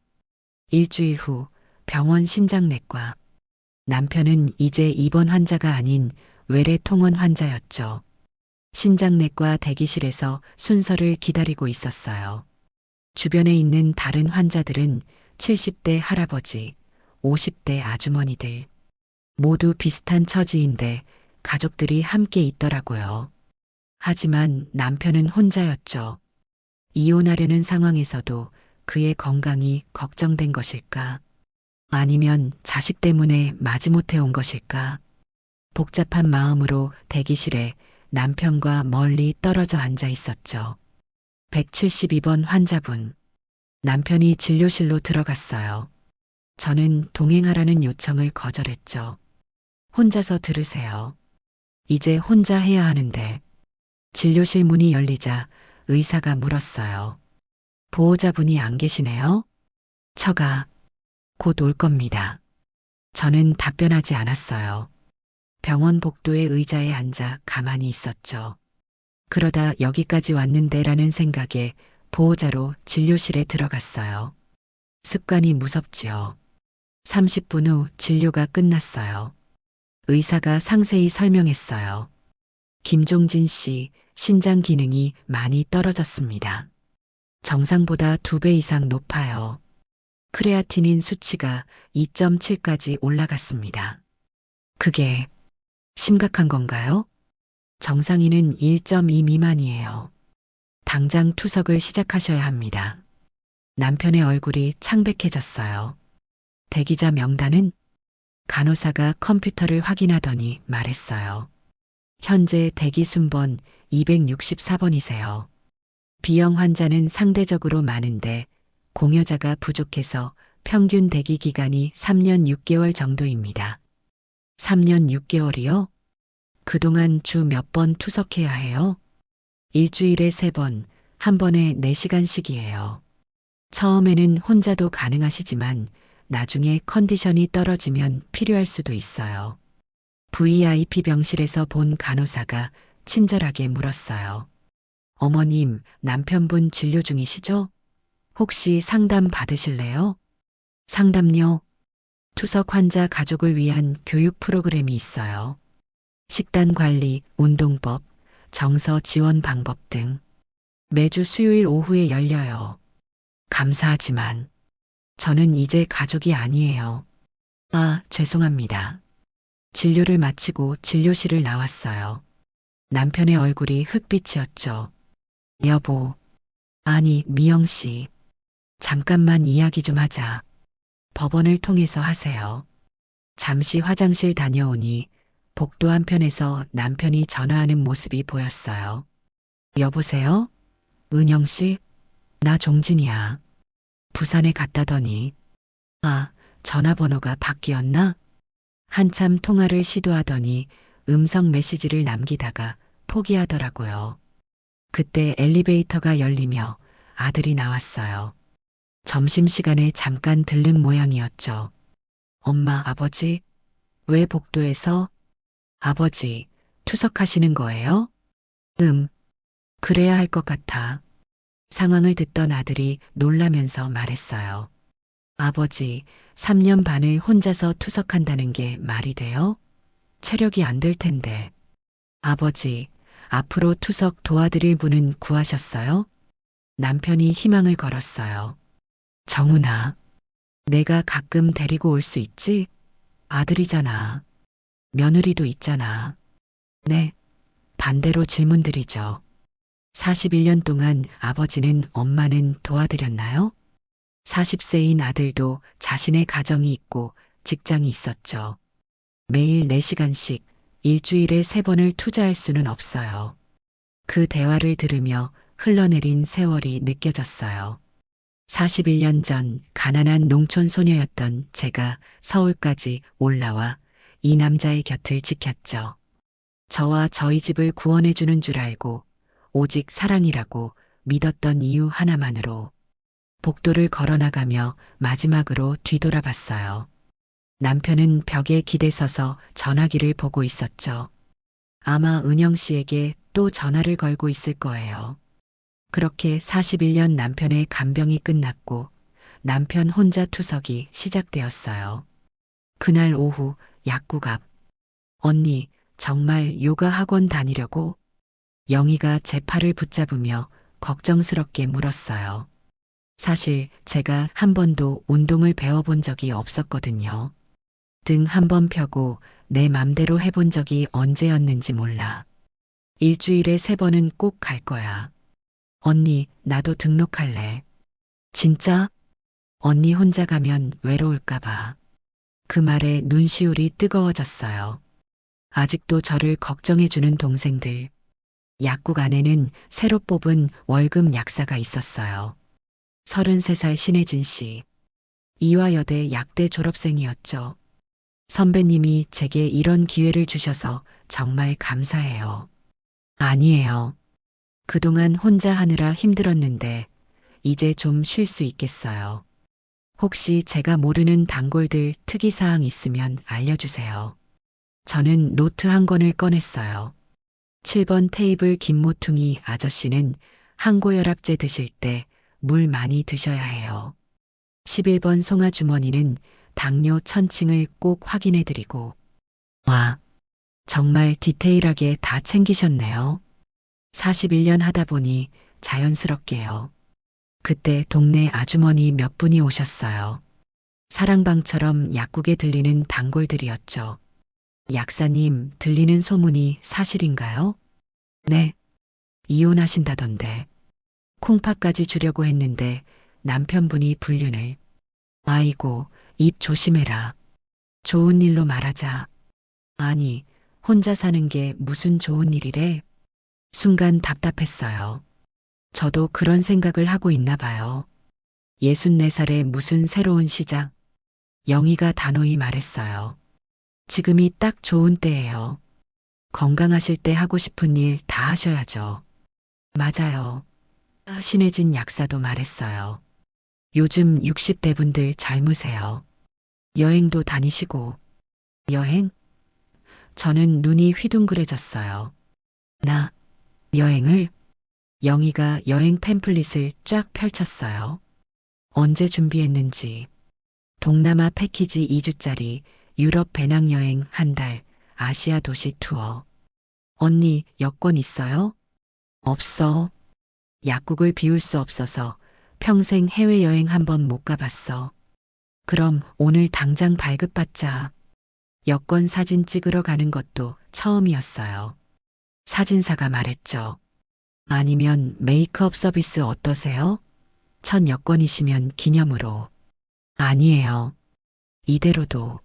일주일 후 병원 신장내과. 남편은 이제 입원 환자가 아닌 외래 통원 환자였죠. 신장내과 대기실에서 순서를 기다리고 있었어요. 주변에 있는 다른 환자들은 70대 할아버지, 50대 아주머니들. 모두 비슷한 처지인데 가족들이 함께 있더라고요. 하지만 남편은 혼자였죠. 이혼하려는 상황에서도 그의 건강이 걱정된 것일까? 아니면 자식 때문에 마지못해 온 것일까? 복잡한 마음으로 대기실에 남편과 멀리 떨어져 앉아 있었죠. 172번 환자분. 남편이 진료실로 들어갔어요. 저는 동행하라는 요청을 거절했죠. 혼자서 들으세요. 이제 혼자 해야 하는데. 진료실 문이 열리자 의사가 물었어요. 보호자분이 안 계시네요? 처가 곧 올 겁니다. 저는 답변하지 않았어요. 병원 복도의 의자에 앉아 가만히 있었죠. 그러다 여기까지 왔는데라는 생각에 보호자로 진료실에 들어갔어요. 습관이 무섭지요. 30분 후 진료가 끝났어요. 의사가 상세히 설명했어요. 김종진 씨 신장 기능이 많이 떨어졌습니다. 정상보다 2배 이상 높아요. 크레아티닌 수치가 2.7까지 올라갔습니다. 그게 심각한 건가요? 정상인은 1.2 미만이에요. 당장 투석을 시작하셔야 합니다. 남편의 얼굴이 창백해졌어요. 대기자 명단은? 간호사가 컴퓨터를 확인하더니 말했어요. 현재 대기 순번 264번이세요. B형 환자는 상대적으로 많은데 공여자가 부족해서 평균 대기 기간이 3년 6개월 정도입니다. 3년 6개월이요? 그동안 주 몇 번 투석해야 해요? 일주일에 3번, 한 번에 4시간씩이에요. 처음에는 혼자도 가능하시지만 나중에 컨디션이 떨어지면 필요할 수도 있어요. VIP 병실에서 본 간호사가 친절하게 물었어요. 어머님, 남편분 진료 중이시죠? 혹시 상담 받으실래요? 상담요? 투석 환자 가족을 위한 교육 프로그램이 있어요. 식단 관리, 운동법, 정서 지원 방법 등 매주 수요일 오후에 열려요. 감사하지만 저는 이제 가족이 아니에요. 아, 죄송합니다. 진료를 마치고 진료실을 나왔어요. 남편의 얼굴이 흑빛이었죠. 여보, 아니, 미영 씨. 잠깐만 이야기 좀 하자. 법원을 통해서 하세요. 잠시 화장실 다녀오니 복도 한편에서 남편이 전화하는 모습이 보였어요. 여보세요? 은영 씨? 나 종진이야. 부산에 갔다더니. 아, 전화번호가 바뀌었나? 한참 통화를 시도하더니 음성 메시지를 남기다가 포기하더라고요. 그때 엘리베이터가 열리며 아들이 나왔어요. 점심시간에 잠깐 들른 모양이었죠. 엄마, 아버지, 왜 복도에서? 아버지, 투석하시는 거예요? 그래야 할 것 같아. 상황을 듣던 아들이 놀라면서 말했어요. 아버지, 3년 반을 혼자서 투석한다는 게 말이 돼요? 체력이 안 될 텐데. 아버지, 앞으로 투석 도와드릴 분은 구하셨어요? 남편이 희망을 걸었어요. 정훈아, 내가 가끔 데리고 올 수 있지? 아들이잖아. 며느리도 있잖아. 네, 반대로 질문드리죠. 41년 동안 아버지는 엄마는 도와드렸나요? 40세인 아들도 자신의 가정이 있고 직장이 있었죠. 매일 4시간씩 일주일에 3번을 투자할 수는 없어요. 그 대화를 들으며 흘러내린 세월이 느껴졌어요. 41년 전 가난한 농촌 소녀였던 제가 서울까지 올라와 이 남자의 곁을 지켰죠. 저와 저희 집을 구원해 주는 줄 알고 오직 사랑이라고 믿었던 이유 하나만으로 복도를 걸어나가며 마지막으로 뒤돌아봤어요. 남편은 벽에 기대서서 전화기를 보고 있었죠. 아마 은영 씨에게 또 전화를 걸고 있을 거예요. 그렇게 41년 남편의 간병이 끝났고 남편 혼자 투석이 시작되었어요. 그날 오후 약국 앞. 언니, 정말 요가 학원 다니려고? 영희가 제 팔을 붙잡으며 걱정스럽게 물었어요. 사실 제가 한 번도 운동을 배워본 적이 없었거든요. 등 한 번 펴고 내 맘대로 해본 적이 언제였는지 몰라. 일주일에 3번은 꼭 갈 거야. 언니, 나도 등록할래. 진짜? 언니 혼자 가면 외로울까봐. 그 말에 눈시울이 뜨거워졌어요. 아직도 저를 걱정해주는 동생들. 약국 안에는 새로 뽑은 월급 약사가 있었어요. 33살 신혜진 씨. 이화여대 약대 졸업생이었죠. 선배님이 제게 이런 기회를 주셔서 정말 감사해요. 아니에요. 그동안 혼자 하느라 힘들었는데 이제 좀 쉴 수 있겠어요. 혹시 제가 모르는 단골들 특이사항 있으면 알려주세요. 저는 노트 한 권을 꺼냈어요. 7번 테이블 김모퉁이 아저씨는 항고혈압제 드실 때 물 많이 드셔야 해요. 11번 송아 주머니는 당뇨 천칭을 꼭 확인해 드리고. 와, 정말 디테일하게 다 챙기셨네요. 41년 하다 보니 자연스럽게요. 그때 동네 아주머니 몇 분이 오셨어요. 사랑방처럼 약국에 들리는 단골들이었죠. 약사님, 들리는 소문이 사실인가요? 네, 이혼하신다던데. 콩팥까지 주려고 했는데 남편분이 불륜을. 아이고, 입 조심해라. 좋은 일로 말하자. 아니, 혼자 사는 게 무슨 좋은 일이래? 순간 답답했어요. 저도 그런 생각을 하고 있나 봐요. 64살에 무슨 새로운 시작? 영희가 단호히 말했어요. 지금이 딱 좋은 때예요. 건강하실 때 하고 싶은 일 다 하셔야죠. 맞아요. 신혜진 약사도 말했어요. 요즘 60대 분들 젊으세요. 여행도 다니시고. 여행? 저는 눈이 휘둥그레졌어요. 나, 여행을? 영희가 여행 팸플릿을 쫙 펼쳤어요. 언제 준비했는지. 동남아 패키지 2주짜리 유럽 배낭여행 한 달, 아시아 도시 투어. 언니, 여권 있어요? 없어. 약국을 비울 수 없어서 평생 해외여행 한 번 못 가봤어. 그럼 오늘 당장 발급받자. 여권 사진 찍으러 가는 것도 처음이었어요. 사진사가 말했죠. 아니면 메이크업 서비스 어떠세요? 첫 여권이시면 기념으로. 아니에요. 이대로도.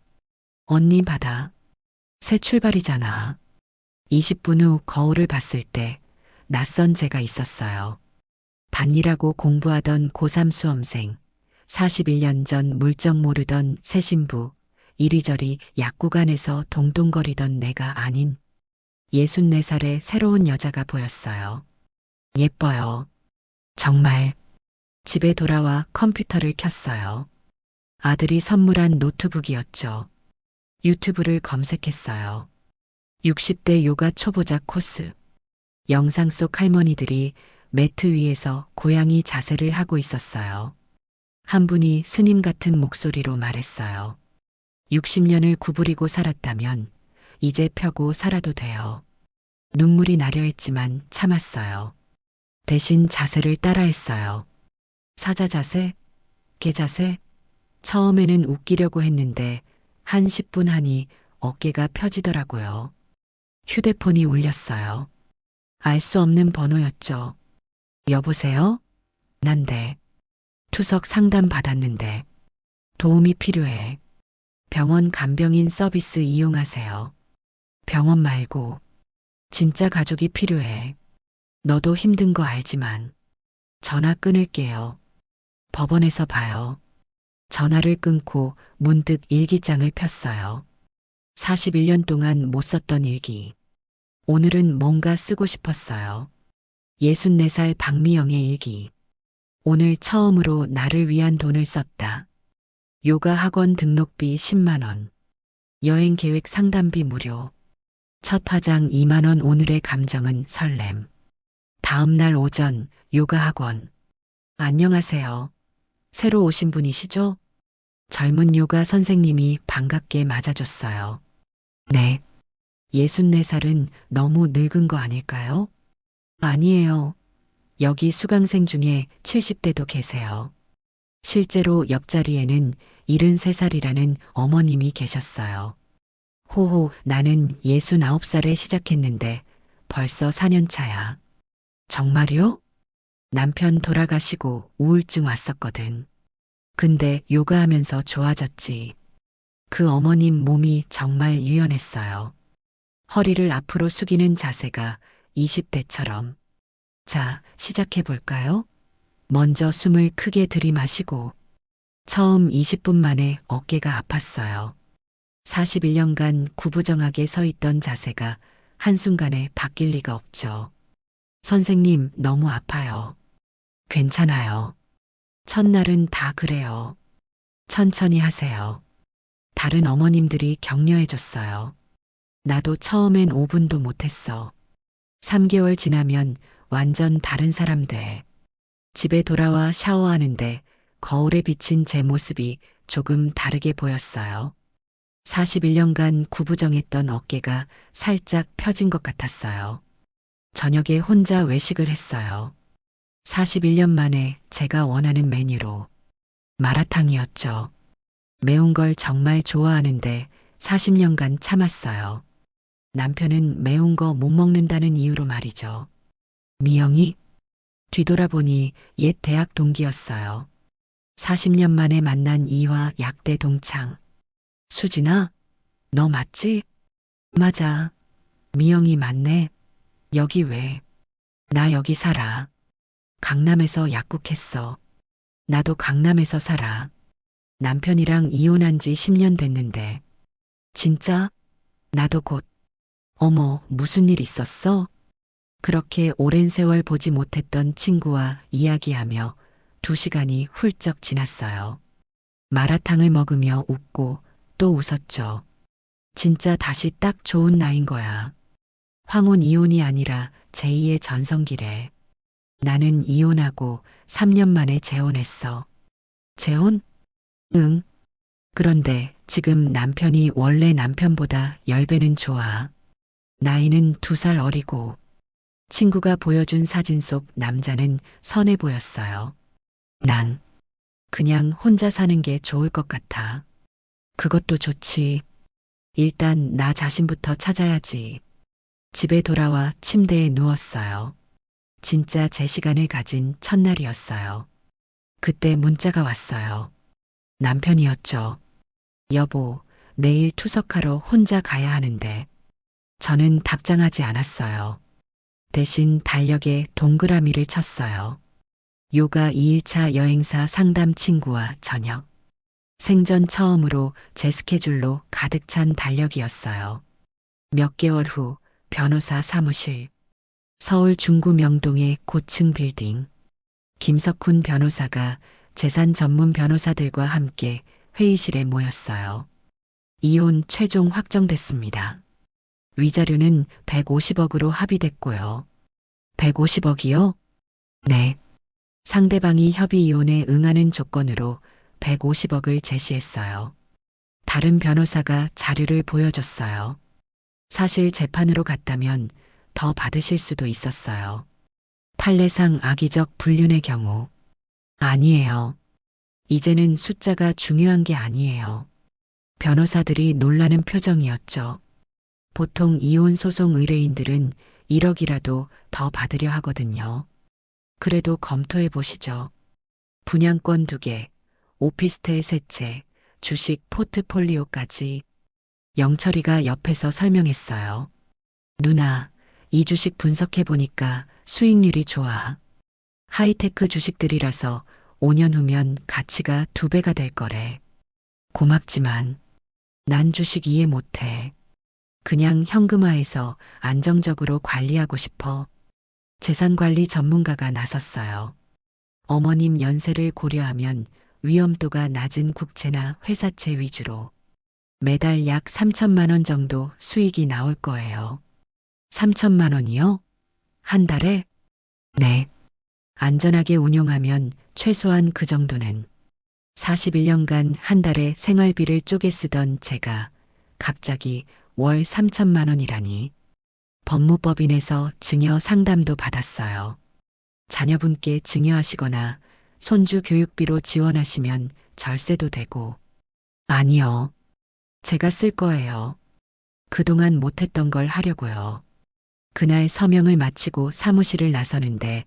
언니 받아. 새 출발이잖아. 20분 후 거울을 봤을 때 낯선 제가 있었어요. 반일하고 공부하던 고3 수험생, 41년 전 물정 모르던 새 신부, 이리저리 약국 안에서 동동거리던 내가 아닌 64살의 새로운 여자가 보였어요. 예뻐요. 정말. 집에 돌아와 컴퓨터를 켰어요. 아들이 선물한 노트북이었죠. 유튜브를 검색했어요. 60대 요가 초보자 코스. 영상 속 할머니들이 매트 위에서 고양이 자세를 하고 있었어요. 한 분이 스님 같은 목소리로 말했어요. 60년을 구부리고 살았다면 이제 펴고 살아도 돼요. 눈물이 나려 했지만 참았어요. 대신 자세를 따라했어요. 사자 자세, 개 자세. 처음에는 웃기려고 했는데 한 10분 하니 어깨가 펴지더라고요. 휴대폰이 울렸어요. 알 수 없는 번호였죠. 여보세요? 난데. 투석 상담 받았는데. 도움이 필요해. 병원 간병인 서비스 이용하세요. 병원 말고. 진짜 가족이 필요해. 너도 힘든 거 알지만. 전화 끊을게요. 법원에서 봐요. 전화를 끊고 문득 일기장을 폈어요. 41년 동안 못 썼던 일기. 오늘은 뭔가 쓰고 싶었어요. 64살 박미영의 일기. 오늘 처음으로 나를 위한 돈을 썼다. 요가 학원 등록비 10만 원. 여행 계획 상담비 무료. 첫 화장 2만 원. 오늘의 감정은 설렘. 다음 날 오전 요가 학원. 안녕하세요. 새로 오신 분이시죠? 젊은 요가 선생님이 반갑게 맞아줬어요. 네. 64살은 너무 늙은 거 아닐까요? 아니에요. 여기 수강생 중에 70대도 계세요. 실제로 옆자리에는 73살이라는 어머님이 계셨어요. 호호, 나는 69살에 시작했는데 벌써 4년 차야. 정말요? 남편 돌아가시고 우울증 왔었거든. 근데 요가하면서 좋아졌지. 그 어머님 몸이 정말 유연했어요. 허리를 앞으로 숙이는 자세가 20대처럼. 자, 시작해 볼까요? 먼저 숨을 크게 들이마시고 처음 20분 만에 어깨가 아팠어요. 41년간 구부정하게 서 있던 자세가 한순간에 바뀔 리가 없죠. 선생님, 너무 아파요. 괜찮아요. 첫날은 다 그래요. 천천히 하세요. 다른 어머님들이 격려해줬어요. 나도 처음엔 5분도 못했어. 3개월 지나면 완전 다른 사람 돼. 집에 돌아와 샤워하는데 거울에 비친 제 모습이 조금 다르게 보였어요. 41년간 구부정했던 어깨가 살짝 펴진 것 같았어요. 저녁에 혼자 외식을 했어요. 41년 만에 제가 원하는 메뉴로 마라탕이었죠. 매운 걸 정말 좋아하는데 40년간 참았어요. 남편은 매운 거 못 먹는다는 이유로 말이죠. 미영이 뒤돌아보니 옛 대학 동기였어요. 40년 만에 만난 이화 약대 동창. 수진아, 너 맞지? 맞아. 미영이 맞네. 여기 왜? 나 여기 살아. 강남에서 약국했어. 나도 강남에서 살아. 남편이랑 이혼한 지 10년 됐는데. 진짜? 나도 곧. 어머, 무슨 일 있었어? 그렇게 오랜 세월 보지 못했던 친구와 이야기하며 2시간이 훌쩍 지났어요. 마라탕을 먹으며 웃고 또 웃었죠. 진짜 다시 딱 좋은 나인 거야. 황혼 이혼이 아니라 제2의 전성기래. 나는 이혼하고 3년 만에 재혼했어. 재혼? 응. 그런데 지금 남편이 원래 남편보다 10배는 좋아. 나이는 2살 어리고 친구가 보여준 사진 속 남자는 선해 보였어요. 난 그냥 혼자 사는 게 좋을 것 같아. 그것도 좋지. 일단 나 자신부터 찾아야지. 집에 돌아와 침대에 누웠어요. 진짜 제 시간을 가진 첫날이었어요. 그때 문자가 왔어요. 남편이었죠. 여보, 내일 투석하러 혼자 가야 하는데. 저는 답장하지 않았어요. 대신 달력에 동그라미를 쳤어요. 요가 2일차 여행사 상담 친구와 저녁. 생전 처음으로 제 스케줄로 가득 찬 달력이었어요. 몇 개월 후 변호사 사무실. 서울 중구 명동의 고층 빌딩. 김석훈 변호사가 재산 전문 변호사들과 함께 회의실에 모였어요. 이혼 최종 확정됐습니다. 위자료는 150억으로 합의됐고요. 150억이요? 네. 상대방이 협의 이혼에 응하는 조건으로 150억을 제시했어요. 다른 변호사가 자료를 보여줬어요. 사실 재판으로 갔다면 더 받으실 수도 있었어요. 판례상 악의적 불륜의 경우. 아니에요. 이제는 숫자가 중요한 게 아니에요. 변호사들이 놀라는 표정이었죠. 보통 이혼 소송 의뢰인들은 1억이라도 더 받으려 하거든요. 그래도 검토해 보시죠. 분양권 2개, 오피스텔 3채, 주식 포트폴리오까지. 영철이가 옆에서 설명했어요. 누나, 이 주식 분석해 보니까 수익률이 좋아. 하이테크 주식들이라서 5년 후면 가치가 2배가 될 거래. 고맙지만 난 주식 이해 못해. 그냥 현금화해서 안정적으로 관리하고 싶어. 재산관리 전문가가 나섰어요. 어머님 연세를 고려하면 위험도가 낮은 국채나 회사채 위주로 매달 약 3천만 원 정도 수익이 나올 거예요. 3천만 원이요? 한 달에? 네. 안전하게 운용하면 최소한 그 정도는. 41년간 한 달에 생활비를 쪼개 쓰던 제가 갑자기 월 3천만 원이라니. 법무법인에서 증여 상담도 받았어요. 자녀분께 증여하시거나 손주 교육비로 지원하시면 절세도 되고. 아니요. 제가 쓸 거예요. 그동안 못했던 걸 하려고요. 그날 서명을 마치고 사무실을 나서는데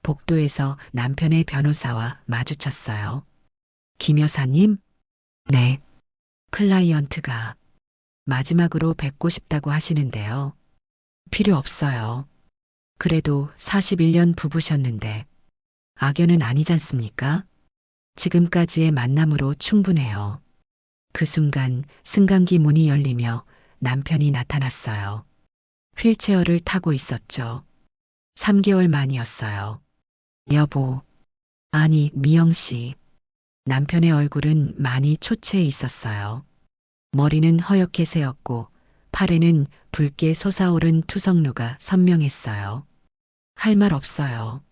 복도에서 남편의 변호사와 마주쳤어요. 김 여사님? 네. 클라이언트가 마지막으로 뵙고 싶다고 하시는데요. 필요 없어요. 그래도 41년 부부셨는데 악연은 아니잖습니까? 지금까지의 만남으로 충분해요. 그 순간 승강기 문이 열리며 남편이 나타났어요. 휠체어를 타고 있었죠. 3개월 만이었어요. 여보, 아니, 미영 씨. 남편의 얼굴은 많이 초췌해 있었어요. 머리는 허옇게 새었고 팔에는 붉게 솟아오른 투석루가 선명했어요. 할 말 없어요.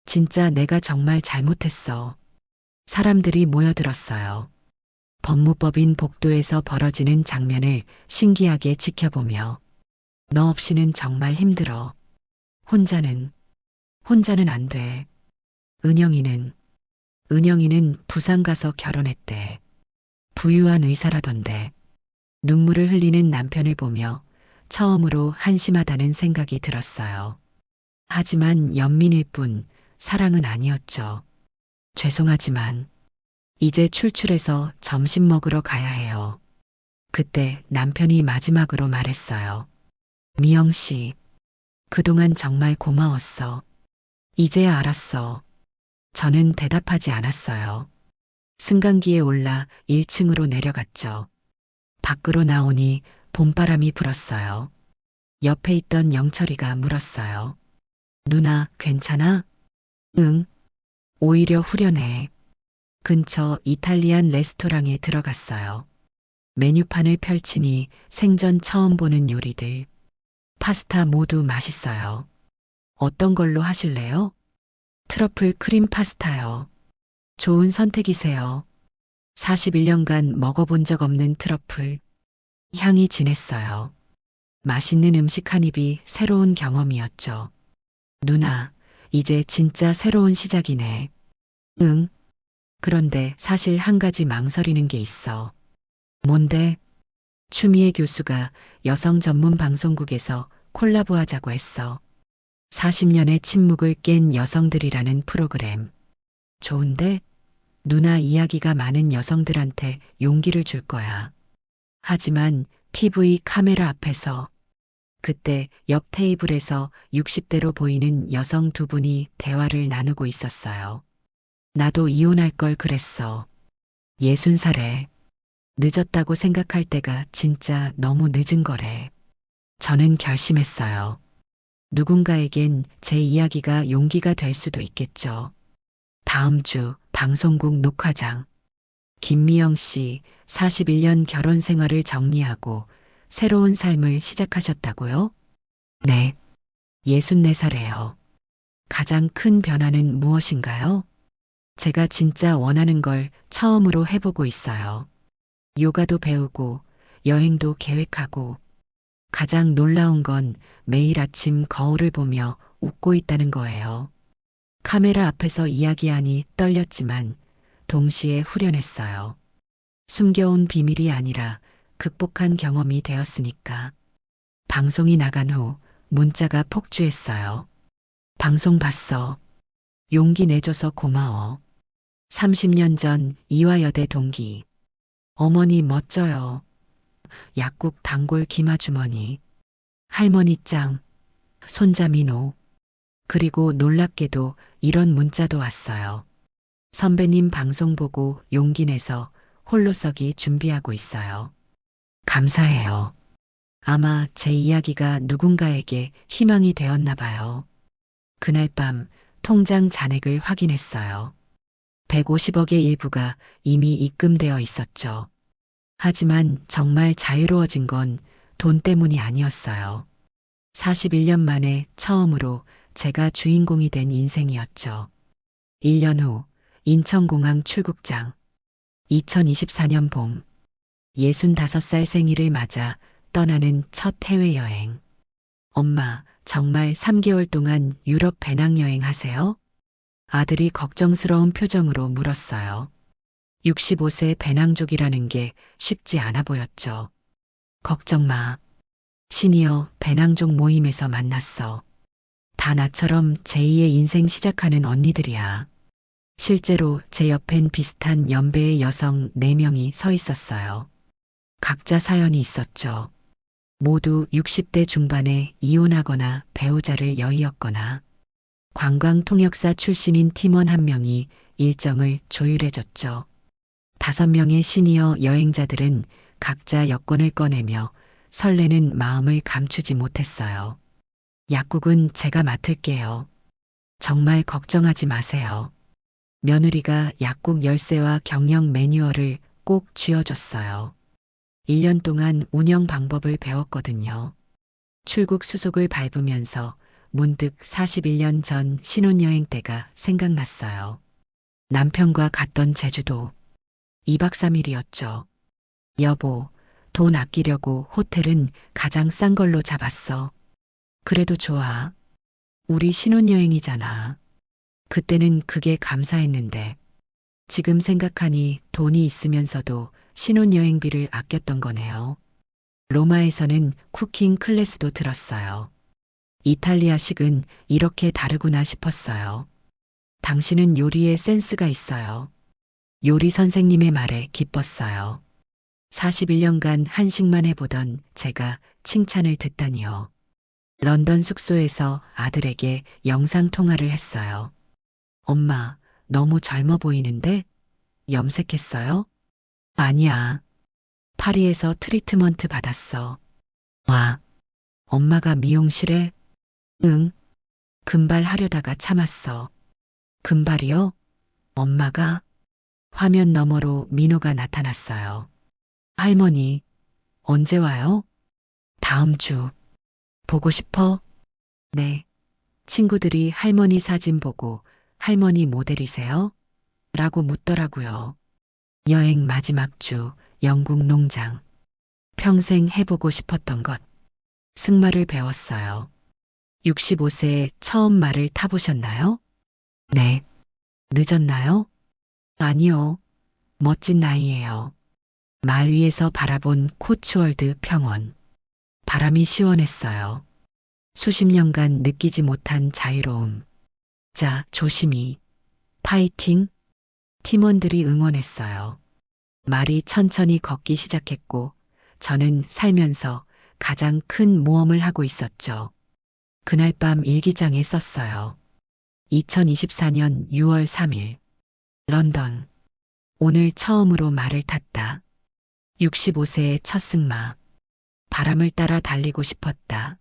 진짜 내가 정말 잘못했어. 사람들이 모여들었어요. 법무법인 복도에서 벌어지는 장면을 신기하게 지켜보며 너 없이는 정말 힘들어. 혼자는 안 돼. 은영이는 부산 가서 결혼했대. 부유한 의사라던데. 눈물을 흘리는 남편을 보며 처음으로 한심하다는 생각이 들었어요. 하지만 연민일 뿐 사랑은 아니었죠. 죄송하지만 이제 출출해서 점심 먹으러 가야 해요. 그때 남편이 마지막으로 말했어요. 미영 씨, 그동안 정말 고마웠어. 이제야 알았어. 저는 대답하지 않았어요. 승강기에 올라 1층으로 내려갔죠. 밖으로 나오니 봄바람이 불었어요. 옆에 있던 영철이가 물었어요. 누나, 괜찮아? 응. 오히려 후련해. 근처 이탈리안 레스토랑에 들어갔어요. 메뉴판을 펼치니 생전 처음 보는 요리들. 파스타 모두 맛있어요. 어떤 걸로 하실래요? 트러플 크림 파스타요. 좋은 선택이세요. 41년간 먹어본 적 없는 트러플. 향이 진했어요. 맛있는 음식 한 입이 새로운 경험이었죠. 누나, 이제 진짜 새로운 시작이네. 응. 그런데 사실 한 가지 망설이는 게 있어. 뭔데? 추미애 교수가 여성 전문 방송국에서 콜라보하자고 했어. 40년의 침묵을 깬 여성들이라는 프로그램. 좋은데? 누나 이야기가 많은 여성들한테 용기를 줄 거야. 하지만 TV 카메라 앞에서 그때 옆 테이블에서 60대로 보이는 여성 두 분이 대화를 나누고 있었어요. 나도 이혼할 걸 그랬어. 60살에 늦었다고 생각할 때가 진짜 너무 늦은 거래. 저는 결심했어요. 누군가에겐 제 이야기가 용기가 될 수도 있겠죠. 다음 주 방송국 녹화장. 김미영 씨 41년 결혼 생활을 정리하고 새로운 삶을 시작하셨다고요? 네. 64살에요. 가장 큰 변화는 무엇인가요? 제가 진짜 원하는 걸 처음으로 해보고 있어요. 요가도 배우고 여행도 계획하고 가장 놀라운 건 매일 아침 거울을 보며 웃고 있다는 거예요. 카메라 앞에서 이야기하니 떨렸지만 동시에 후련했어요. 숨겨온 비밀이 아니라 극복한 경험이 되었으니까. 방송이 나간 후 문자가 폭주했어요. 방송 봤어. 용기 내줘서 고마워. 30년 전 이화여대 동기. 어머니 멋져요. 약국 단골 김아주머니. 할머니 짱. 손자 민호. 그리고 놀랍게도 이런 문자도 왔어요. 선배님 방송 보고 용기 내서 홀로서기 준비하고 있어요. 감사해요. 아마 제 이야기가 누군가에게 희망이 되었나 봐요. 그날 밤 통장 잔액을 확인했어요. 150억의 일부가 이미 입금되어 있었죠. 하지만 정말 자유로워진 건 돈 때문이 아니었어요. 41년 만에 처음으로 제가 주인공이 된 인생이었죠. 1년 후 인천공항 출국장. 2024년 봄. 65살 생일을 맞아 떠나는 첫 해외여행. 엄마, 정말 3개월 동안 유럽 배낭여행 하세요? 아들이 걱정스러운 표정으로 물었어요. 65세 배낭족이라는 게 쉽지 않아 보였죠. 걱정 마. 시니어 배낭족 모임에서 만났어. 다 나처럼 제2의 인생 시작하는 언니들이야. 실제로 제 옆엔 비슷한 연배의 여성 4명이 서 있었어요. 각자 사연이 있었죠. 모두 60대 중반에 이혼하거나 배우자를 여의었거나 관광 통역사 출신인 팀원 한 명이 일정을 조율해줬죠. 5명의 시니어 여행자들은 각자 여권을 꺼내며 설레는 마음을 감추지 못했어요. 약국은 제가 맡을게요. 정말 걱정하지 마세요. 며느리가 약국 열쇠와 경영 매뉴얼을 꼭 쥐어줬어요. 1년 동안 운영 방법을 배웠거든요. 출국 수속을 밟으면서 문득 41년 전 신혼여행 때가 생각났어요. 남편과 갔던 제주도 2박 3일이었죠. 여보, 돈 아끼려고 호텔은 가장 싼 걸로 잡았어. 그래도 좋아. 우리 신혼여행이잖아. 그때는 그게 감사했는데 지금 생각하니 돈이 있으면서도 신혼여행비를 아꼈던 거네요. 로마에서는 쿠킹 클래스도 들었어요. 이탈리아식은 이렇게 다르구나 싶었어요. 당신은 요리에 센스가 있어요. 요리 선생님의 말에 기뻤어요. 41년간 한식만 해보던 제가 칭찬을 듣다니요. 런던 숙소에서 아들에게 영상통화를 했어요. 엄마, 너무 젊어 보이는데? 염색했어요? 아니야. 파리에서 트리트먼트 받았어. 와, 엄마가 미용실에? 응, 금발 하려다가 참았어. 금발이요? 엄마가? 화면 너머로 민호가 나타났어요. 할머니, 언제 와요? 다음 주. 보고 싶어? 네. 친구들이 할머니 사진 보고 할머니 모델이세요? 라고 묻더라고요. 여행 마지막 주, 영국 농장. 평생 해보고 싶었던 것. 승마를 배웠어요. 65세에 처음 말을 타보셨나요? 네. 늦었나요? 아니요. 멋진 나이예요. 말 위에서 바라본 코츠월드 평원. 바람이 시원했어요. 수십 년간 느끼지 못한 자유로움. 자, 조심히. 파이팅! 팀원들이 응원했어요. 말이 천천히 걷기 시작했고, 저는 살면서 가장 큰 모험을 하고 있었죠. 그날 밤 일기장에 썼어요. 2024년 6월 3일. 런던. 오늘 처음으로 말을 탔다. 65세의 첫 승마. 바람을 따라 달리고 싶었다.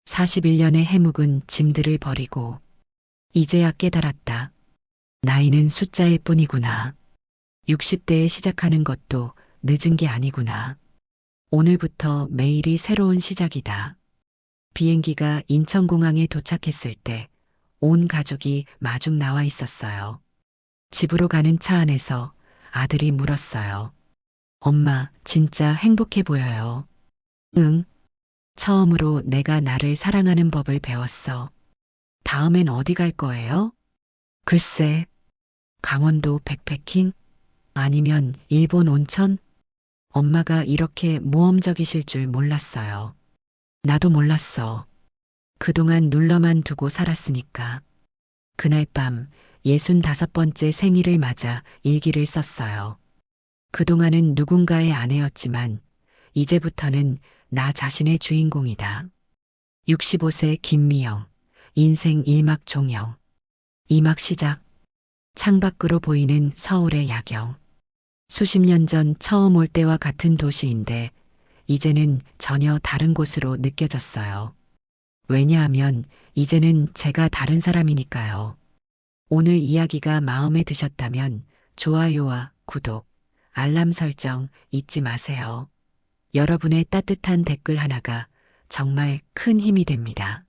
41년의 해묵은 짐들을 버리고 이제야 깨달았다. 나이는 숫자일 뿐이구나. 60대에 시작하는 것도 늦은 게 아니구나. 오늘부터 매일이 새로운 시작이다. 비행기가 인천공항에 도착했을 때 온 가족이 마중 나와 있었어요. 집으로 가는 차 안에서 아들이 물었어요. 엄마, 진짜 행복해 보여요. 응. 처음으로 내가 나를 사랑하는 법을 배웠어. 다음엔 어디 갈 거예요? 글쎄, 강원도 백패킹? 아니면 일본 온천? 엄마가 이렇게 모험적이실 줄 몰랐어요. 나도 몰랐어. 그동안 눌러만 두고 살았으니까. 그날 밤 65번째 생일을 맞아 일기를 썼어요. 그동안은 누군가의 아내였지만 이제부터는 나 자신의 주인공이다. 65세 김미영, 인생 1막 종영. 2막 시작. 창밖으로 보이는 서울의 야경. 수십 년 전 처음 올 때와 같은 도시인데 이제는 전혀 다른 곳으로 느껴졌어요. 왜냐하면 이제는 제가 다른 사람이니까요. 오늘 이야기가 마음에 드셨다면 좋아요와 구독, 알람 설정 잊지 마세요. 여러분의 따뜻한 댓글 하나가 정말 큰 힘이 됩니다.